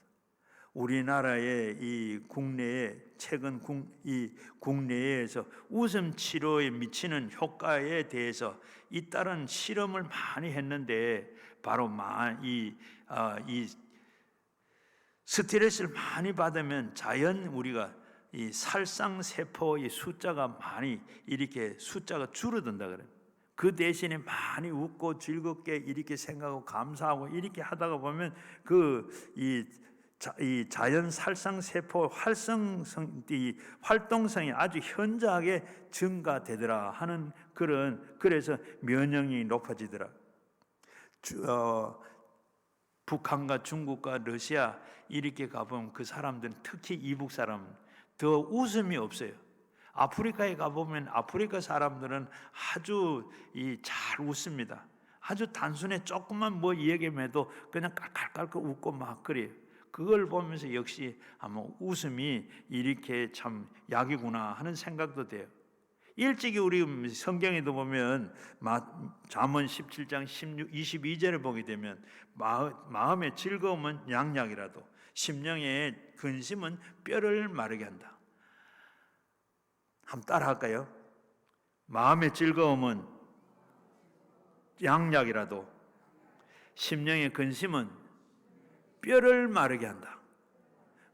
우리나라의 이 국내에 최근 이 국내에서 웃음 치료에 미치는 효과에 대해서 잇따른 실험을 많이 했는데, 바로 이 스트레스를 많이 받으면 자연 우리가 이 살상 세포의 숫자가 많이 이렇게 숫자가 줄어든다 그래요. 그 대신에 많이 웃고 즐겁게 이렇게 생각하고 감사하고 이렇게 하다가 보면 이 자연 살상 세포 활동성이 아주 현저하게 증가되더라 하는 그래서 면역력이 높아지더라. 북한과 중국과 러시아 이렇게 가보면 그 사람들은, 특히 이북 사람, 더 웃음이 없어요. 아프리카에 가보면 아프리카 사람들은 아주 잘 웃습니다. 아주 단순해. 조금만 뭐 얘기해도 그냥 깔깔깔깔 웃고 막 그래요. 그걸 보면서 역시 아마 웃음이 이렇게 참 약이구나 하는 생각도 돼요. 일찍이 우리 성경에도 보면 잠언 17장 22절을 보게 되면 마음의 즐거움은 양약이라도 심령의 근심은 뼈를 마르게 한다. 한번 따라 할까요? 마음의 즐거움은 양약이라도 심령의 근심은 뼈를 마르게 한다.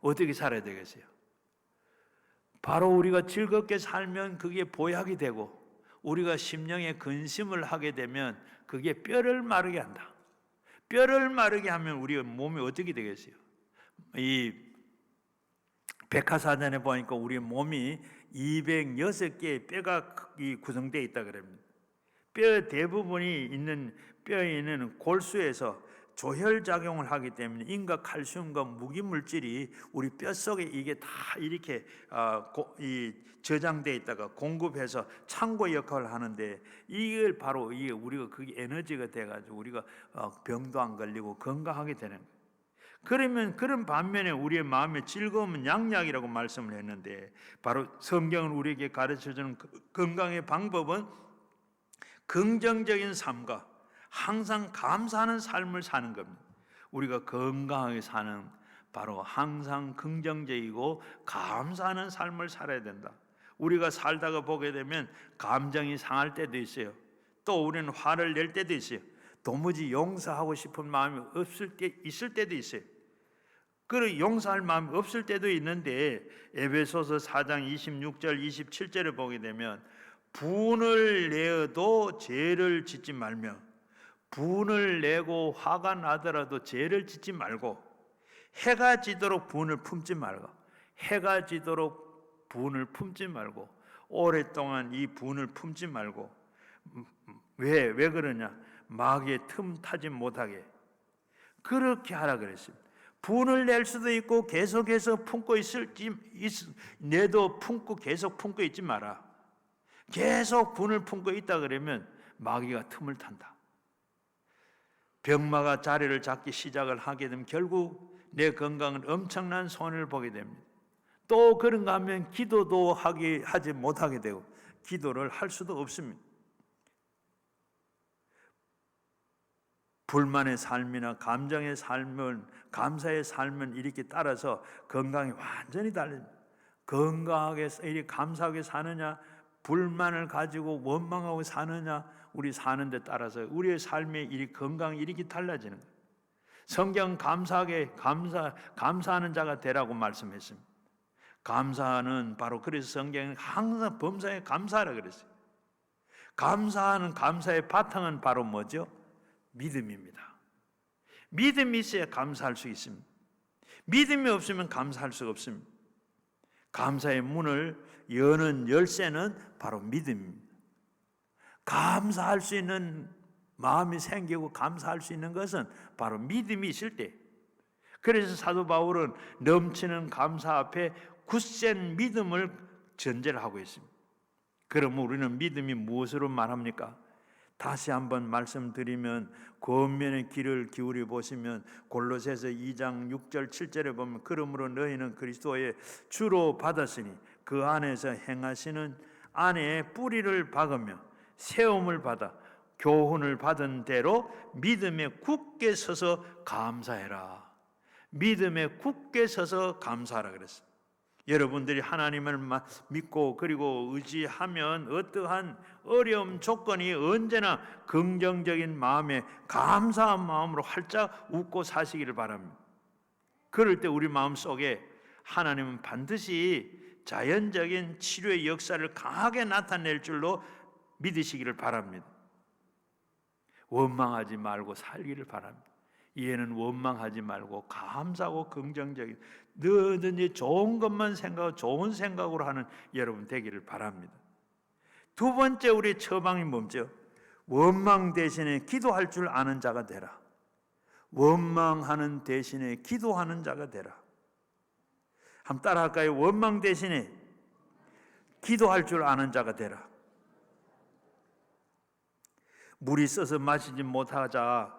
어떻게 살아야 되겠어요? 바로 우리가 즐겁게 살면 그게 보약이 되고, 우리가 심령의 근심을 하게 되면 그게 뼈를 마르게 한다. 뼈를 마르게 하면 우리 몸이 어떻게 되겠어요? 이 백화사전에 보니까 우리 몸이 206개의 뼈가 구성되어 있다 그럽니다. 뼈 대부분이 있는 뼈에는 골수에서 조혈작용을 하기 때문에 인과 칼슘과 무기물질이 우리 뼛속에 이게 다 이렇게 저장되어 있다가 공급해서 창고 역할을 하는데, 이걸 바로 우리가 그게 에너지가 돼가지고 우리가 병도 안 걸리고 건강하게 되는 거예요. 그러면 그런 반면에 우리의 마음의 즐거움은 양약이라고 말씀을 했는데, 바로 성경은 우리에게 가르쳐주는 건강의 방법은 긍정적인 삶과 항상 감사하는 삶을 사는 겁니다. 우리가 건강하게 사는 바로 항상 긍정적이고 감사하는 삶을 살아야 된다. 우리가 살다가 보게 되면 감정이 상할 때도 있어요. 또 우리는 화를 낼 때도 있어요. 도무지 용서하고 싶은 마음이 있을 때도 있어요. 그리고 용서할 마음이 없을 때도 있는데, 에베소서 4장 26절 27절을 보게 되면 분을 내어도 죄를 짓지 말며, 분을 내고 화가 나더라도 죄를 짓지 말고, 해가 지도록 분을 품지 말고, 해가 지도록 분을 품지 말고, 오랫동안 이 분을 품지 말고. 왜 그러냐? 마귀의 틈 타지 못하게 그렇게 하라 그랬습니다. 분을 낼 수도 있고 계속해서 품고 내도 품고 계속 품고 있지 마라. 계속 분을 품고 있다 그러면 마귀가 틈을 탄다. 병마가 자리를 잡기 시작을 하게 되면 결국 내 건강은 엄청난 손해를 보게 됩니다. 또 그런가 하면 기도도 하지 못하게 되고 기도를 할 수도 없습니다. 불만의 삶이나 감정의 삶은, 감사의 삶은 이렇게 따라서 건강이 완전히 달라집니다. 건강하게 이렇게 감사하게 사느냐, 불만을 가지고 원망하고 사느냐, 우리 사는 데 따라서 우리의 삶의 건강이 이렇게 달라지는 거예요. 성경 감사하는 자가 되라고 말씀했습니다. 감사는 바로 그래서 성경은 항상 범사에 감사하라 그랬어요. 감사하는 감사의 바탕은 바로 뭐죠? 믿음입니다. 믿음이 있어야 감사할 수 있습니다. 믿음이 없으면 감사할 수가 없습니다. 감사의 문을 여는 열쇠는 바로 믿음입니다. 감사할 수 있는 마음이 생기고 감사할 수 있는 것은 바로 믿음이 있을 때. 그래서 사도 바울은 넘치는 감사 앞에 굳센 믿음을 전제를 하고 있습니다. 그럼 우리는 믿음이 무엇으로 말합니까? 다시 한번 말씀드리면 권면의 귀를 기울여 보시면 골로새서 2장 6절 7절에 보면 그러므로 너희는 그리스도의 주로 받았으니 그 안에서 행하시는 안에 뿌리를 박으며 세움을 받아 교훈을 받은 대로 믿음에 굳게 서서 감사해라. 믿음에 굳게 서서 감사하라 그랬어요. 여러분들이 하나님을 믿고 그리고 의지하면 어떠한 어려움 조건이 언제나 긍정적인 마음에 감사한 마음으로 활짝 웃고 사시기를 바랍니다. 그럴 때 우리 마음속에 하나님은 반드시 자연적인 치료의 역사를 강하게 나타낼 줄로 믿으시기를 바랍니다. 원망하지 말고 살기를 바랍니다. 이해는 원망하지 말고 감사하고 긍정적인 뭐든지 좋은 것만 생각하고 좋은 생각으로 하는 여러분 되기를 바랍니다. 두 번째 우리 처방이 뭐죠? 원망 대신에 기도할 줄 아는 자가 되라. 원망하는 대신에 기도하는 자가 되라. 한번 따라할까요? 원망 대신에 기도할 줄 아는 자가 되라. 물이 써서 마시지 못하자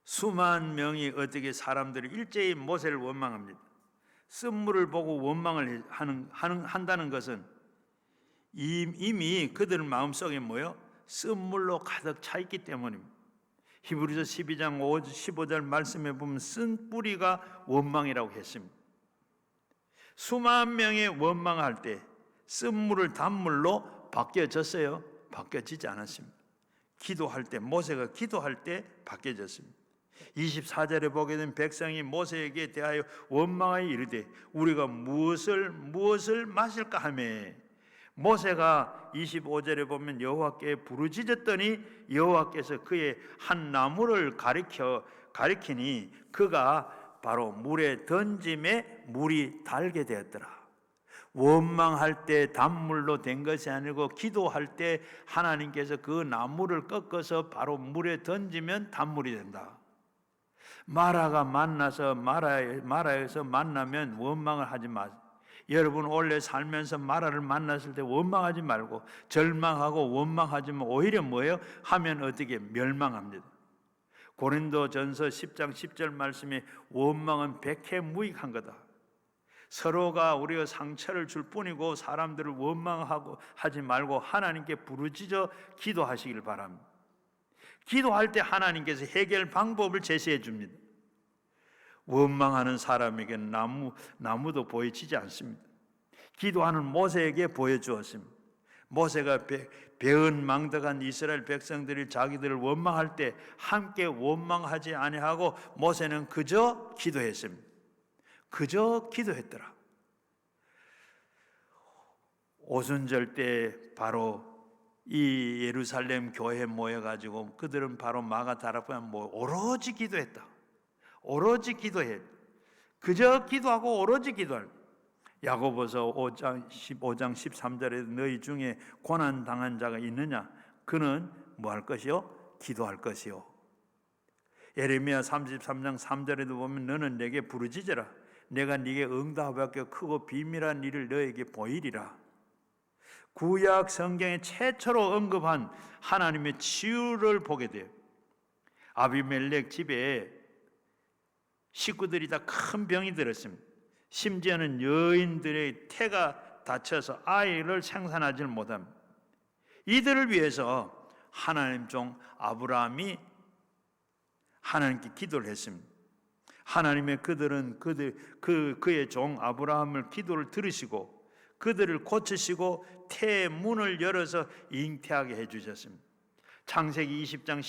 수만 명이 어떻게 사람들이 일제히 모세를 원망합니다. 쓴 물을 보고 원망을 한다는 것은 이미 그들 마음속에 뭐요? 쓴 물로 가득 차 있기 때문입니다. 히브리서 12장 15절 말씀에 보면 쓴 뿌리가 원망이라고 했습니다. 수만 명이 원망할 때 쓴 물을 단물로 바뀌어졌어요? 바뀌어지지 않았습니다. 기도할 때 모세가 기도할 때 바뀌어졌습니다. 24절에 보게 된 백성이 모세에게 대하여 원망하여 이르되 우리가 무엇을 마실까 하며 모세가 25절에 보면 여호와께 부르짖었더니 여호와께서 그의 한 나무를 가리키니 그가 바로 물에 던짐에 물이 달게 되었더라. 원망할 때 단물로 된 것이 아니고 기도할 때 하나님께서 그 나무를 꺾어서 바로 물에 던지면 단물이 된다. 마라가 만나서 마라에서 만나면 원망을 하지 마세요. 여러분 원래 살면서 마라를 만났을 때 원망하지 말고 절망하고 원망하지만 오히려 뭐예요? 하면 어떻게 멸망합니다. 고린도전서 10장 10절 말씀에 원망은 백해무익한 거다. 서로가 우리가 상처를 줄 뿐이고 사람들을 원망하고 하지 말고 하나님께 부르짖어 기도하시길 바랍니다. 기도할 때 하나님께서 해결 방법을 제시해 줍니다. 원망하는 사람에게는 나무도 보이지 않습니다. 기도하는 모세에게 보여주었습니다. 모세가 배은망덕한 이스라엘 백성들이 자기들을 원망할 때 함께 원망하지 아니하고 모세는 그저 기도했습니다. 그저 기도했더라. 오순절 때 바로 이 예루살렘 교회에 모여가지고 그들은 바로 마가다락방에 오로지 기도했다. 오로지 기도해. 그저 기도하고 오로지 기도할. 야고보서 5장 13절에 너희 중에 고난 당한 자가 있느냐? 그는 뭐 할 것이요? 기도할 것이요. 예레미야 33장 3절에도 보면 너는 내게 부르짖으라. 내가 네게 응답하게 크고 비밀한 일을 너에게 보이리라. 구약 성경에 최초로 언급한 하나님의 치유를 보게 돼요. 아비멜렉 집에 식구들이 다 큰 병이 들었습니다. 심지어는 여인들의 태가 다쳐서 아이를 생산하지 못합니다. 이들을 위해서 하나님 종 아브라함이 하나님께 기도를 했습니다. 하나님의 그들은 그의 종 아브라함을 기도를 들으시고 그들을 고치시고 태의 문을 열어서 잉태하게 해주셨습니다. 창세기 20장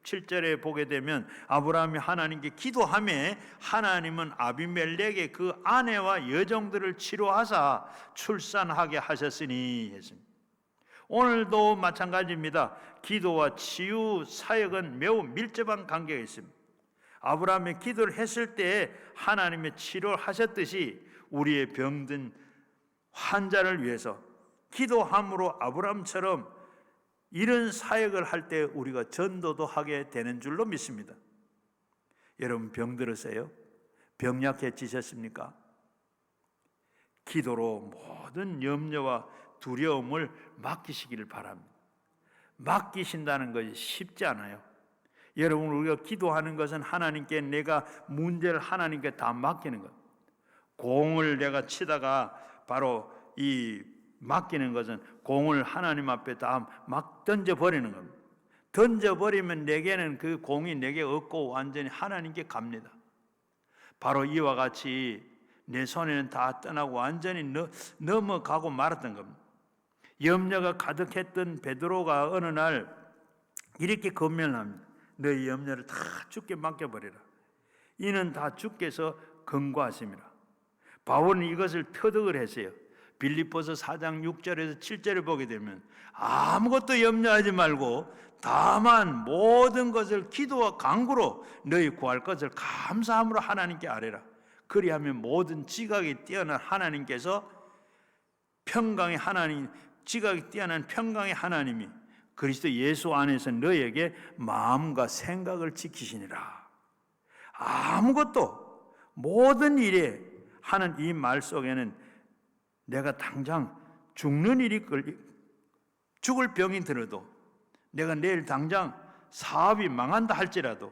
17절에 보게 되면 아브라함이 하나님께 기도하며 하나님은 아비멜렉의 그 아내와 여종들을 치료하사 출산하게 하셨으니 했습니다. 오늘도 마찬가지입니다. 기도와 치유 사역은 매우 밀접한 관계가 있습니다. 아브라함이 기도를 했을 때 하나님의 치료를 하셨듯이 우리의 병든 환자를 위해서 기도함으로 아브라함처럼 이런 사역을 할 때 우리가 전도도 하게 되는 줄로 믿습니다. 여러분 병 들으세요? 병 약해지셨습니까? 기도로 모든 염려와 두려움을 맡기시기를 바랍니다. 맡기신다는 것이 쉽지 않아요. 여러분 우리가 기도하는 것은 하나님께 내가 문제를 하나님께 다 맡기는 것. 공을 내가 치다가 바로 이 맡기는 것은 공을 하나님 앞에 다 막 던져버리는 겁니다. 던져버리면 내게는 그 공이 내게 없고 완전히 하나님께 갑니다. 바로 이와 같이 내 손에는 다 떠나고 완전히 넘어가고 말았던 겁니다. 염려가 가득했던 베드로가 어느 날 이렇게 권면합니다. 너희 염려를 다 주께 맡겨버리라. 이는 다 주께서 근거하심이라. 바울은 이것을 터득을 했어요. 빌립보서 4장 6절에서 7절을 보게 되면 아무것도 염려하지 말고 다만 모든 것을 기도와 간구로 너희 구할 것을 감사함으로 하나님께 아뢰라. 그리하면 모든 지각이 뛰어난 하나님께서 평강의 하나님, 지각이 뛰어난 평강의 하나님이 그리스도 예수 안에서 너희에게 마음과 생각을 지키시니라. 아무것도 모든 일에 하는 이 말 속에는 내가 당장 죽는 일이 죽을 병이 들어도 내가 내일 당장 사업이 망한다 할지라도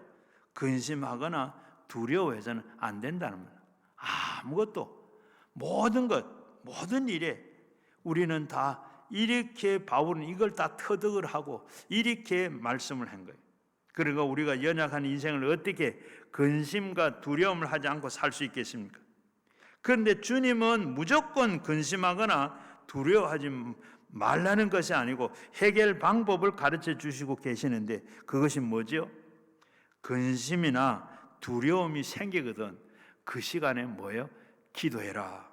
근심하거나 두려워해서는 안 된다는 거예요. 아무것도 모든 것 모든 일에 우리는 다 이렇게 바울은 이걸 다 터득을 하고 이렇게 말씀을 한 거예요. 그러니까 우리가 연약한 인생을 어떻게 근심과 두려움을 하지 않고 살 수 있겠습니까? 그런데 주님은 무조건 근심하거나 두려워하지 말라는 것이 아니고 해결 방법을 가르쳐 주시고 계시는데 그것이 뭐죠? 근심이나 두려움이 생기거든 그 시간에 뭐예요? 기도해라.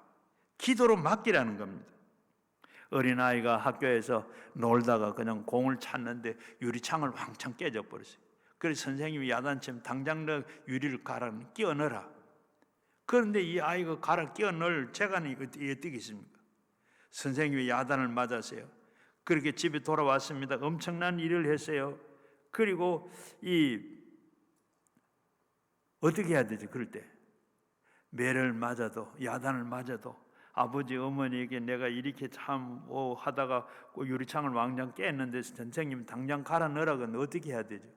기도로 맡기라는 겁니다. 어린아이가 학교에서 놀다가 그냥 공을 찼는데 유리창을 왕창 깨져 버렸어요. 그래서 선생님이 야단치면 당장 너 유리를 갈아 끼워 넣어라. 그런데 이 아이가 갈아 끼워 넣을 재간이 어떻게 있습니까? 선생님이 야단을 맞았어요. 그렇게 집에 돌아왔습니다. 엄청난 일을 했어요. 그리고 어떻게 해야 되지? 그럴 때 매를 맞아도 야단을 맞아도 아버지 어머니에게 내가 이렇게 참 하다가 유리창을 왕창 깼는데 선생님 당장 갈아 넣으라 그러는데 어떻게 해야 되죠?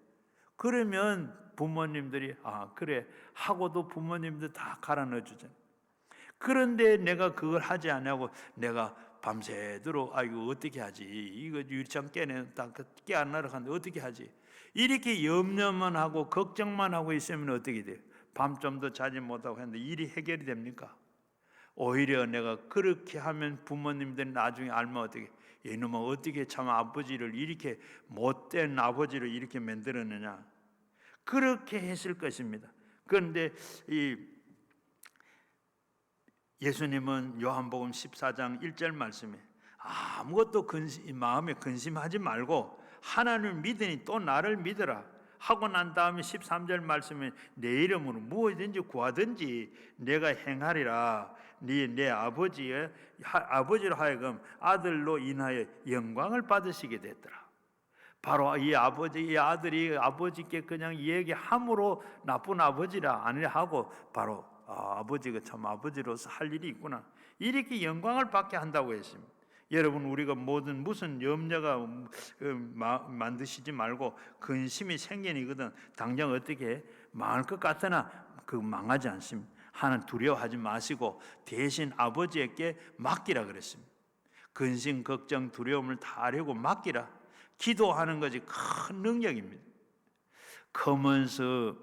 그러면 부모님들이 그래 하고도 부모님들 다 갈아 넣어주잖아요. 그런데 내가 그걸 하지 않냐고 내가 밤새도록 이거 어떻게 하지? 이거 유리창 깨 안 넣으라 하는데 어떻게 하지? 이렇게 염려만 하고 걱정만 하고 있으면 어떻게 돼요? 밤잠도 자지 못하고 했는데 일이 해결이 됩니까? 오히려 내가 그렇게 하면 부모님들이 나중에 알면 어떻게 이놈아 어떻게 참 아버지를 이렇게 못된 아버지를 이렇게 만들었느냐 그렇게 했을 것입니다. 그런데 예수님은 요한복음 14장 1절 말씀에 아무것도 마음에 근심하지 말고 하나님을 믿으니 또 나를 믿으라 하고 난 다음에 13절 말씀에 내 이름으로 무엇이든지 구하든지 내가 행하리라. 내 아버지로 하여금 아들로 인하여 영광을 받으시게 됐더라. 바로 이 아들이 아버지께 그냥 얘기함으로 나쁜 아버지라 아니라 하고 바로 아버지가 참 아버지로서 할 일이 있구나 이렇게 영광을 받게 한다고 했습니다. 여러분 우리가 무슨 염려가 만드시지 말고 근심이 생기거든 당장 어떻게 망할 것 같으나 그 망하지 않습니다. 하나님 두려워하지 마시고 대신 아버지에게 맡기라 그랬습니다. 근심, 걱정, 두려움을 다 하려고 맡기라. 기도하는 것이 큰 능력입니다. 커먼스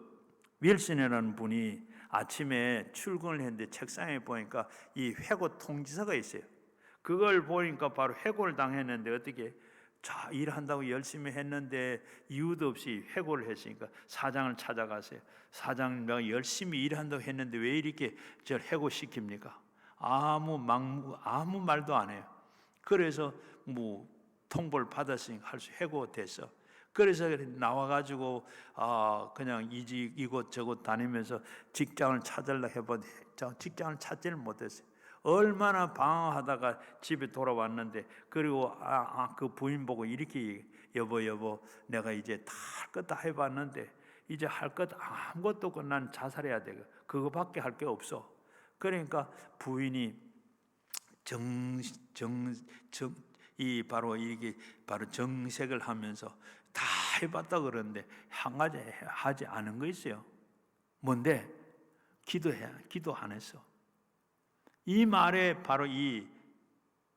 윌슨이라는 분이 아침에 출근을 했는데 책상에 보니까 이 회고 통지서가 있어요. 그걸 보니까 바로 해고를 당했는데 어떻게 자, 일한다고 열심히 했는데 이유도 없이 해고를 했으니까 사장을 찾아가세요. 사장, 내가 열심히 일한다고 했는데 왜 이렇게 저를 해고시킵니까? 아무 말도 안 해요. 그래서 뭐 통보를 받았으니까 할 수 해고됐어. 그래서 나와가지고 그냥 이곳저곳 다니면서 직장을 찾으려 해본 직장을 찾지를 못했어요. 얼마나 방황하다가 집에 돌아왔는데, 그리고 그 부인 보고 이렇게 여보 내가 이제 다 할 것 다 해봤는데 이제 할 것 아무것도 없고 난 자살해야 돼. 그거밖에 할 게 없어. 그러니까 부인이 바로 정색을 하면서 다 해봤다 그러는데 한 가지 하지 않은 거 있어요. 뭔데? 기도 안 했어. 이 말에 바로 이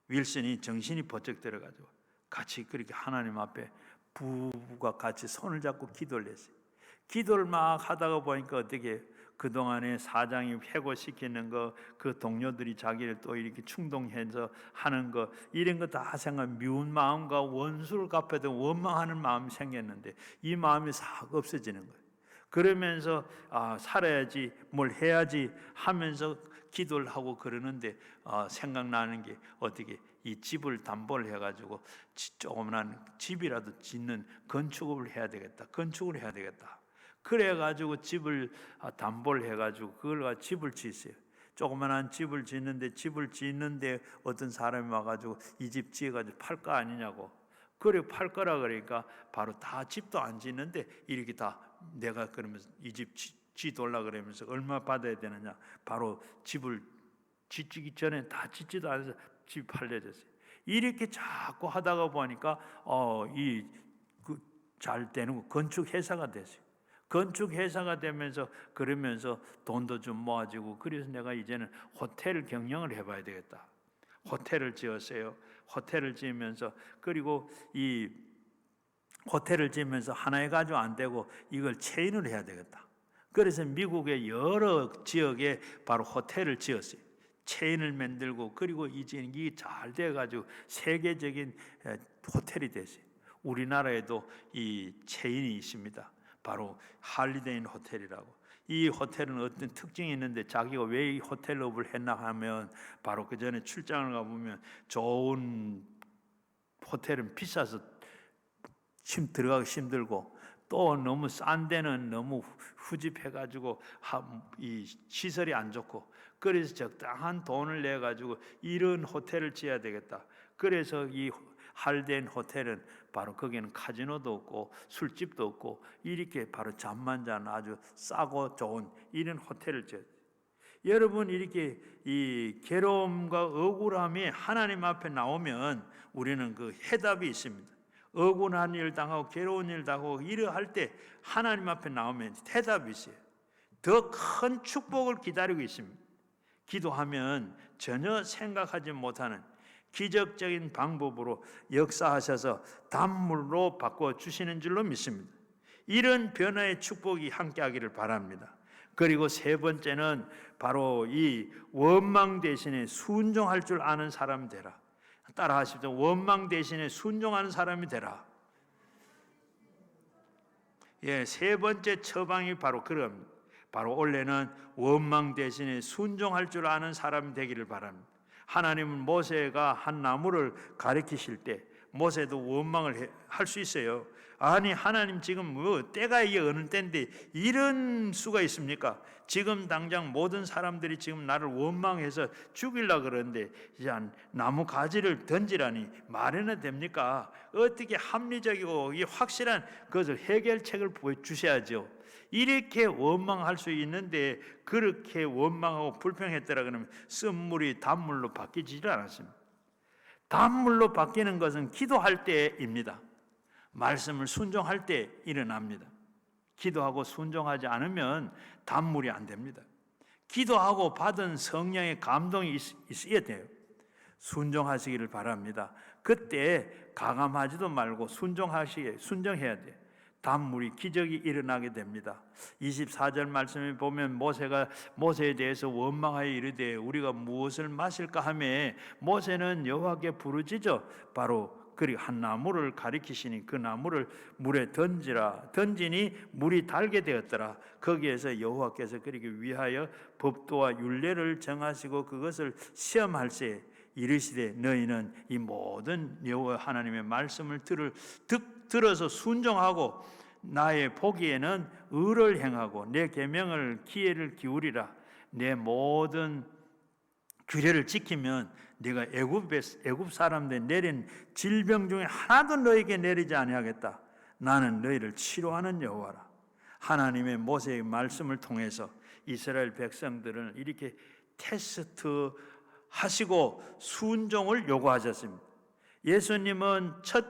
윌슨이 정신이 번쩍 들어가지고 같이 그렇게 하나님 앞에 부부가 같이 손을 잡고 기도를 했어요. 기도를 막 하다가 보니까 어떻게 그동안에 사장이 해고시키는 거, 그 동료들이 자기를 또 이렇게 충동해서 하는 거, 이런 거 다 생각, 미운 마음과 원수를 갚아도 원망하는 마음이 생겼는데 이 마음이 싹 없어지는 거예요. 그러면서 살아야지, 뭘 해야지 하면서 기도를 하고 그러는데 생각나는 게 어떻게 이 집을 담보를 해가지고 조그만한 집이라도 짓는 건축을 해야 되겠다. 그래가지고 집을 담보를 해가지고 그걸 가지고 집을 짓어요. 조그만한 집을 짓는데 어떤 사람이 와가지고 이 집 지어가지고 팔 거 아니냐고. 그래 팔 거라 그러니까 바로 다 집도 안 짓는데 이렇게 다 내가 그러면서 이 집 짓돌라 그러면서 얼마 받아야 되느냐. 바로 집을 짓기 전에 다 짓지도 않아서 집 팔려졌어요. 이렇게 자꾸 하다가 보니까 잘 되는 건축 회사가 됐어요. 건축 회사가 되면서 그러면서 돈도 좀 모아지고, 그래서 내가 이제는 호텔 경영을 해봐야 되겠다. 호텔을 지었어요. 호텔을 지으면서, 그리고 이 호텔을 지으면서 하나에 가지고 안 되고 이걸 체인을 해야 되겠다. 그래서 미국의 여러 지역에 바로 호텔을 지었어요. 체인을 만들고, 그리고 이제 이게 잘 돼가지고 세계적인 호텔이 됐어요. 우리나라에도 이 체인이 있습니다. 바로 할리데이 호텔이라고. 이 호텔은 어떤 특징이 있는데 자기가 왜 이 호텔업을 했나 하면 바로 그 전에 출장을 가보면 좋은 호텔은 비싸서 들어가기 힘들고, 또 너무 싼 데는 너무 후집해가지고 이 시설이 안 좋고, 그래서 적당한 돈을 내가지고 이런 호텔을 지어야 되겠다. 그래서 이 할덴 호텔은 바로 거기는 카지노도 없고 술집도 없고 이렇게 바로 잠만 자는 아주 싸고 좋은 이런 호텔을 지었어요. 여러분, 이렇게 이 괴로움과 억울함이 하나님 앞에 나오면 우리는 그 해답이 있습니다. 억울한 일 당하고 괴로운 일 당하고 이러할 때 하나님 앞에 나오면 해답이 있어요. 더 큰 축복을 기다리고 있습니다. 기도하면 전혀 생각하지 못하는 기적적인 방법으로 역사하셔서 단물로 바꿔주시는 줄로 믿습니다. 이런 변화의 축복이 함께하기를 바랍니다. 그리고 세 번째는 바로 이 원망 대신에 순종할 줄 아는 사람이 되라. 따라 하십시오. 원망 대신에 순종하는 사람이 되라. 세 번째 처방이 바로 그럽니다. 바로 원래는 원망 대신에 순종할 줄 아는 사람이 되기를 바랍니다. 하나님은 모세가 한 나무를 가리키실 때 모세도 원망을 할 수 있어요. 아니, 하나님 지금 때가 이게 어느 때인데 이런 수가 있습니까? 지금 당장 모든 사람들이 지금 나를 원망해서 죽이려고 그러는데 나무 가지를 던지라니 말해나 됩니까? 어떻게 합리적이고 확실한 그것을 해결책을 보여주셔야죠. 이렇게 원망할 수 있는데 그렇게 원망하고 불평했더라 그러면 쓴물이 단물로 바뀌지를 않았습니다. 단물로 바뀌는 것은 기도할 때입니다. 말씀을 순종할 때 일어납니다. 기도하고 순종하지 않으면 단물이 안 됩니다. 기도하고 받은 성령의 감동이 있어야 돼요. 순종하시기를 바랍니다. 그때 가감하지도 말고 순종해야 돼요. 단물이 기적이 일어나게 됩니다. 24절 말씀에 보면 모세가 모세에 대해서 원망하여 이르되 우리가 무엇을 마실까 하며 모세는 여호와께 부르짖어 바로 그리고 한 나무를 가리키시니 그 나무를 물에 던지니 물이 달게 되었더라. 거기에서 여호와께서 그에게 위하여 법도와 율례를 정하시고 그것을 시험할세 이르시되 너희는 이 모든 여호와 하나님의 말씀을 들어서 순종하고 나의 보기에는 의를 행하고 내 계명을 기회를 기울이라. 내 모든 규례를 지키면 네가 애굽 사람들 내린 질병 중에 하나도 너에게 내리지 아니하겠다. 나는 너희를 치료하는 여호와라. 하나님의 모세의 말씀을 통해서 이스라엘 백성들은 이렇게 테스트 하시고 순종을 요구하셨습니다. 예수님은 첫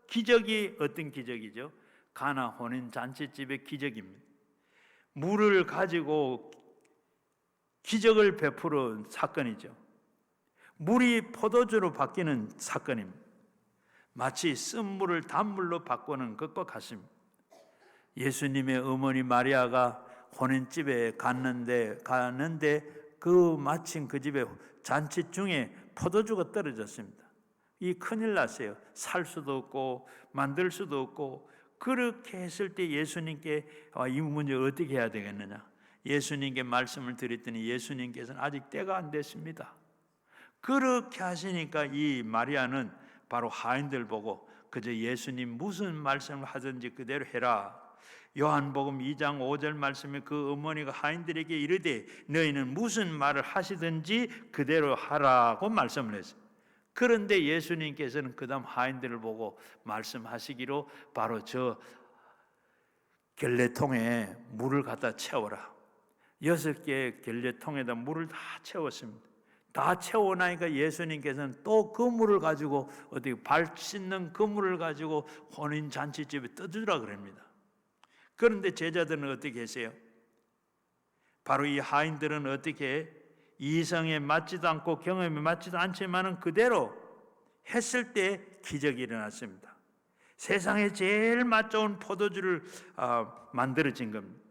기적이 어떤 기적이죠? 가나 혼인 잔치집의 기적입니다. 물을 가지고 기적을 베푸는 사건이죠. 물이 포도주로 바뀌는 사건입니다. 마치 쓴물을 단물로 바꾸는 것과 같습니다. 예수님의 어머니 마리아가 혼인집에 갔는데 마침 그 집에 잔치 중에 포도주가 떨어졌습니다. 이 큰일 났어요. 살 수도 없고 만들 수도 없고. 그렇게 했을 때 예수님께 이 문제를 어떻게 해야 되겠느냐, 예수님께 말씀을 드렸더니 예수님께서는 아직 때가 안 됐습니다. 그렇게 하시니까 이 마리아는 바로 하인들 보고 그저 예수님 무슨 말씀을 하든지 그대로 해라. 요한복음 2장 5절 말씀에 그 어머니가 하인들에게 이르되 너희는 무슨 말을 하시든지 그대로 하라고 말씀을 했어요. 그런데 예수님께서는 그 다음 하인들을 보고 말씀하시기로 바로 저 결례통에 물을 갖다 채워라. 6개의 결례통에다 물을 다 채웠습니다. 다 채워나니까 예수님께서는 또 그 물을 가지고 어떻게 발 씻는 그 물을 가지고 혼인 잔치집에 떠주라 그럽니다. 그런데 제자들은 어떻게 했어요? 바로 이 하인들은 어떻게 이성에 맞지도 않고 경험에 맞지도 않지만은 그대로 했을 때 기적이 일어났습니다. 세상에 제일 맛 좋은 포도주를 만들어진 겁니다.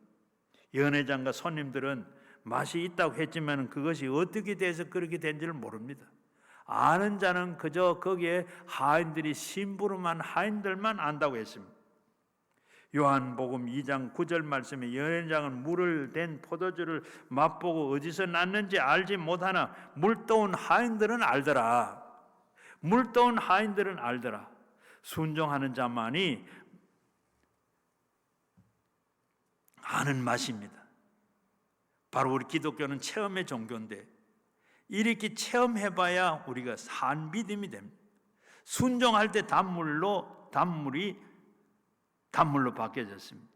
연회장과 손님들은 맛이 있다고 했지만 그것이 어떻게 돼서 그렇게 된지를 모릅니다. 아는 자는 그저 거기에 하인들이 심부름한 하인들만 안다고 했습니다. 요한복음 2장 9절 말씀에 연회장은 물을 댄 포도주를 맛보고 어디서 났는지 알지 못하나 물떠온 하인들은 알더라. 물떠온 하인들은 알더라. 순종하는 자만이 아는 맛입니다. 바로 우리 기독교는 체험의 종교인데 이렇게 체험해봐야 우리가 산 믿음이 됩니다. 순종할 때 단물이 단물로 바뀌어졌습니다.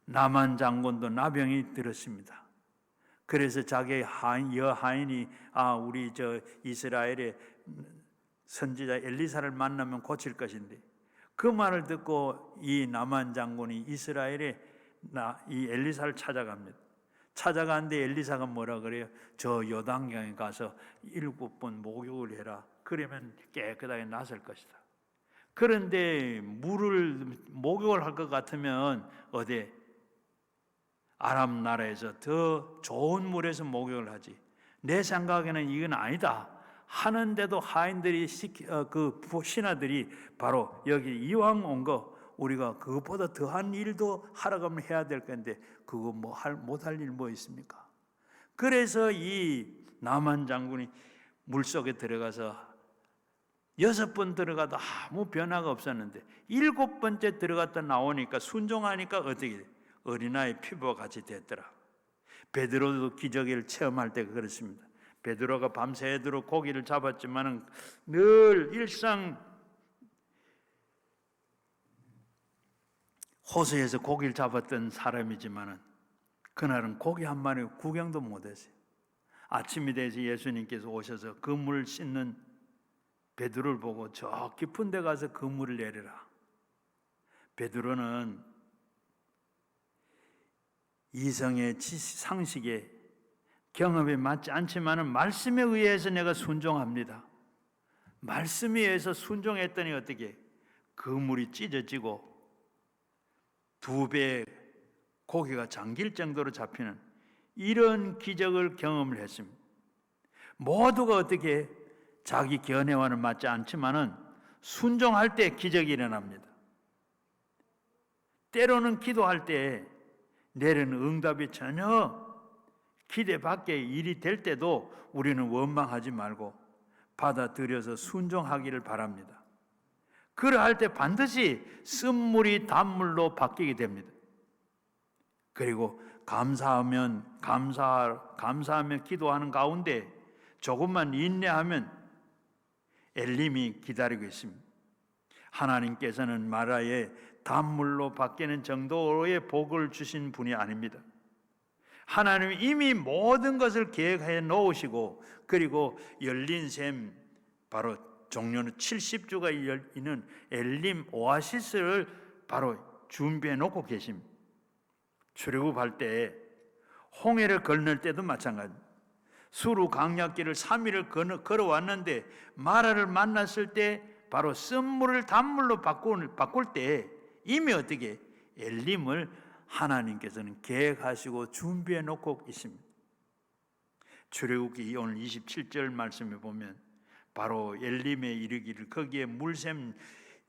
나만 장군도 나병이 들었습니다. 그래서 자기 여하인이 우리 저 이스라엘의 선지자 엘리사를 만나면 고칠 것인데 그 말을 듣고 이 나만 장군이 이스라엘의 이 엘리사를 찾아갑니다. 찾아가는데 엘리사가 뭐라 그래요? 저 요단강에 가서 7번 목욕을 해라. 그러면 깨끗하게 나설 것이다. 그런데 목욕을 할 것 같으면 어디 아람 나라에서 더 좋은 물에서 목욕을 하지. 내 생각에는 이건 아니다 하는데도 하인들이 그 신하들이 바로 여기 이왕 온 거 우리가 그것보다 더한 일도 하라고 하면 해야 될 건데 그거 못할 일 뭐 있습니까? 그래서 이 나만 장군이 물속에 들어가서 6번 들어가도 아무 변화가 없었는데 7번째 들어갔다 나오니까 순종하니까 어떻게 어린아이 피부와 같이 됐더라. 베드로도 기적을 체험할 때 그렇습니다. 베드로가 밤새도록 고기를 잡았지만은 늘 일상 호수에서 고기를 잡았던 사람이지만은 그날은 고기 한 마리 구경도 못했어요. 아침이 돼서 예수님께서 오셔서 그 물 씻는 베드로를 보고 저 깊은 데 가서 그 물을 내리라. 베드로는 이성의 상식에 경험에 맞지 않지만 말씀에 의해서 내가 순종합니다. 말씀에 의해서 순종했더니 어떻게 그 물이 찢어지고 2배 고기가 잠길 정도로 잡히는 이런 기적을 경험을 했습니다. 모두가 어떻게 자기 견해와는 맞지 않지만은 순종할 때 기적이 일어납니다. 때로는 기도할 때 내리는 응답이 전혀 기대 밖의 일이 될 때도 우리는 원망하지 말고 받아들여서 순종하기를 바랍니다. 그러할 때 반드시 쓴물이 단물로 바뀌게 됩니다. 그리고 감사하며 기도하는 가운데 조금만 인내하면 엘림이 기다리고 있습니다. 하나님께서는 마라에 단물로 바뀌는 정도의 복을 주신 분이 아닙니다. 하나님이 이미 모든 것을 계획해 놓으시고, 그리고 열린 샘, 바로 종료는 70주가 있는 엘림 오아시스를 바로 준비해 놓고 계십니다. 출애굽할 때, 홍해를 건널 때도 마찬가지입니다. 수루 강약길을 3일을 걸어왔는데 마라를 만났을 때 바로 쓴물을 단물로 바꿀 때 이미 어떻게 엘림을 하나님께서는 계획하시고 준비해 놓고 있습니다. 출애굽기 오늘 27절 말씀에 보면 바로 엘림에 이르기를 거기에 물샘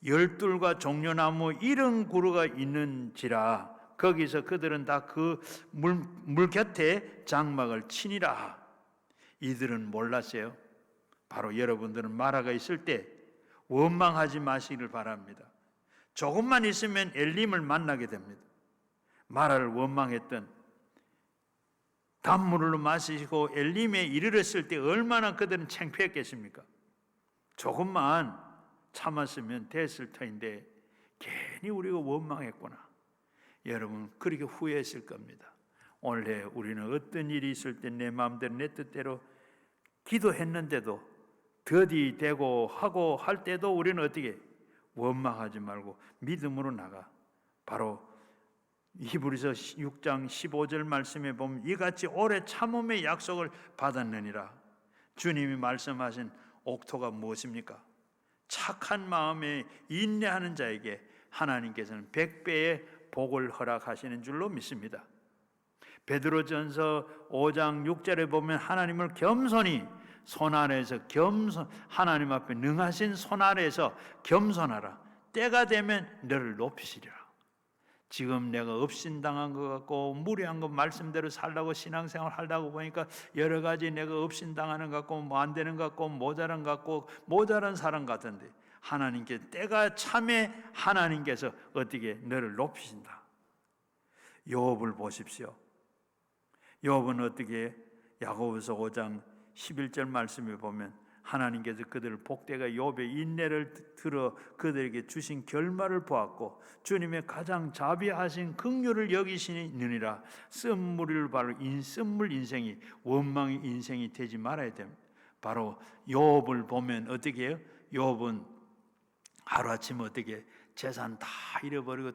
12과 종려나무 70그루가 있는지라 거기서 그들은 다 그 물 곁에 장막을 치니라. 이들은 몰랐어요. 바로 여러분들은 마라가 있을 때 원망하지 마시기를 바랍니다. 조금만 있으면 엘림을 만나게 됩니다. 마라를 원망했던 단물로 마시고 엘림에 이르렀을 때 얼마나 그들은 창피했겠습니까? 조금만 참았으면 됐을 터인데 괜히 우리가 원망했구나. 여러분 그렇게 후회했을 겁니다. 원래 우리는 어떤 일이 있을 때 내 마음대로 내 뜻대로 기도했는데도 더디되고 하고 할 때도 우리는 어떻게 원망하지 말고 믿음으로 나가. 바로 히브리서 6장 15절 말씀에 보면 이같이 오래 참음의 약속을 받았느니라. 주님이 말씀하신 옥토가 무엇입니까? 착한 마음에 인내하는 자에게 하나님께서는 100배의 복을 허락하시는 줄로 믿습니다. 베드로전서 5장 6절에 보면 하나님을 겸손히 손 아래에서 하나님 앞에 능하신 손 아래에서 겸손하라. 때가 되면 너를 높이시리라. 지금 내가 업신당한 것 같고 무례한 것 말씀대로 살라고 신앙생활 하려고 보니까 여러 가지 내가 업신당하는 것 같고 뭐 안 되는 것 같고 모자란 것 같고 모자란 사람 같은데 하나님께 때가 참에 하나님께서 어떻게 너를 높이신다. 욥을 보십시오. 욥은 어떻게 야고보서 5장 11절 말씀에 보면 하나님께서 그들을 복되가 욥의 인내를 들어 그들에게 주신 결말을 보았고 주님의 가장 자비하신 긍휼을 여기시느니라. 쓴물을 바로 쓴물 인생이 원망의 인생이 되지 말아야 됩니다. 바로 욥을 보면 어떻게 해요? 욥은 하루아침에 어떻게 재산 다 잃어버리고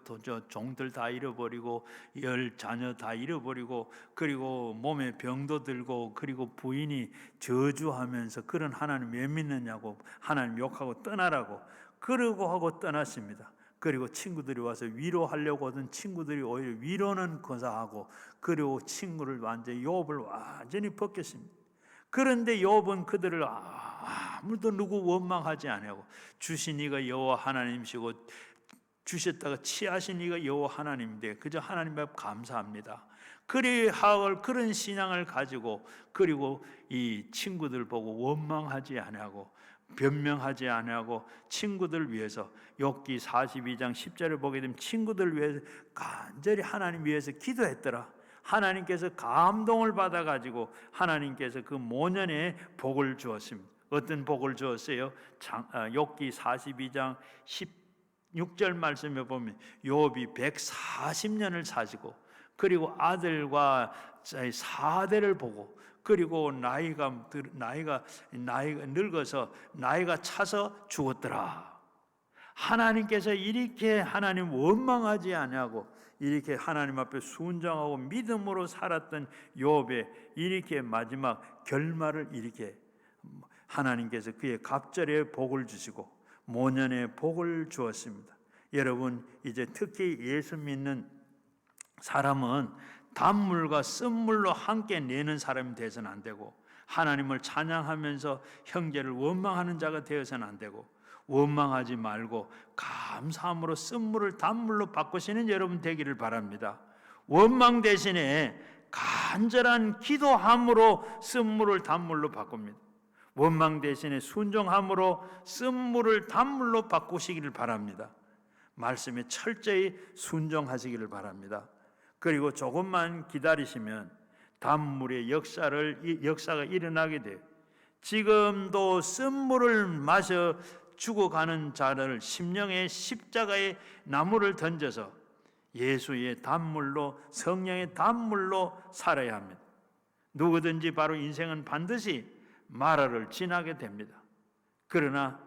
종들 다 잃어버리고 열 자녀 다 잃어버리고 그리고 몸에 병도 들고 그리고 부인이 저주하면서 그런 하나님 왜 믿느냐고 하나님 욕하고 떠나라고 그러고 하고 떠났습니다. 그리고 친구들이 와서 위로하려고 하던 친구들이 오히려 위로는 거사하고 그리고 친구를 완전히 욥을 완전히 벗겼습니다. 그런데 욥은 그들을 아무도 누구 원망하지 아니하고 주신 이가 여호와 하나님이시고 주셨다가 취하신 이가 여호와 하나님인데 그저 하나님 앞에 감사합니다. 그런 신앙을 가지고 그리고 이 친구들 보고 원망하지 아니하고 변명하지 아니하고 친구들 위해서 욥기 42장 10절을 보게 되면 친구들 위해서 간절히 하나님 위해서 기도했더라. 하나님께서 감동을 받아가지고 하나님께서 그 모년에 복을 주었습니다. 어떤 복을 주었어요? 욥기 42장 16절 말씀에 보면 욥이 140년을 사시고 그리고 아들과 4대를 보고 그리고 나이가 늙어서 나이가 차서 죽었더라. 하나님께서 이렇게 하나님 원망하지 아니하고 이렇게 하나님 앞에 순종하고 믿음으로 살았던 욥의 이렇게 마지막 결말을 이렇게 하나님께서 그의 갑절에 복을 주시고 모년에 복을 주었습니다. 여러분 이제 특히 예수 믿는 사람은 단물과 쓴물로 함께 내는 사람이 되어서는 안 되고 하나님을 찬양하면서 형제를 원망하는 자가 되어서는 안 되고 원망하지 말고 감사함으로 쓴물을 단물로 바꾸시는 여러분 되기를 바랍니다. 원망 대신에 간절한 기도함으로 쓴물을 단물로 바꿉니다. 원망 대신에 순종함으로 쓴물을 단물로 바꾸시기를 바랍니다. 말씀에 철저히 순종하시기를 바랍니다. 그리고 조금만 기다리시면 단물의 역사가 일어나게 돼요. 지금도 쓴물을 마셔 죽어가는 자를 심령의 십자가의 나무를 던져서 예수의 단물로, 성령의 단물로 살아야 합니다. 누구든지 바로 인생은 반드시 마라를 지나게 됩니다. 그러나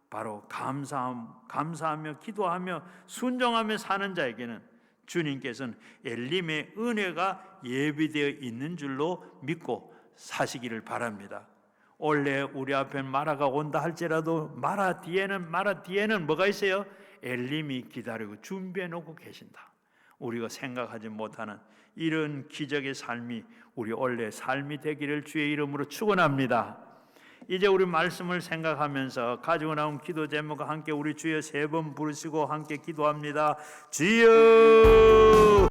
바로 감사하며 기도하며 순종하며 사는 자에게는 주님께서는 엘림의 은혜가 예비되어 있는 줄로 믿고 사시기를 바랍니다. 원래 우리 앞에 마라가 온다 할지라도 마라 뒤에는 뭐가 있어요? 엘림이 기다리고 준비해 놓고 계신다. 우리가 생각하지 못하는 이런 기적의 삶이 우리 원래 삶이 되기를 주의 이름으로 축원합니다. 이제 우리 말씀을 생각하면서 가지고 나온 기도 제목과 함께 우리 주여 3번 부르시고 함께 기도합니다. 주여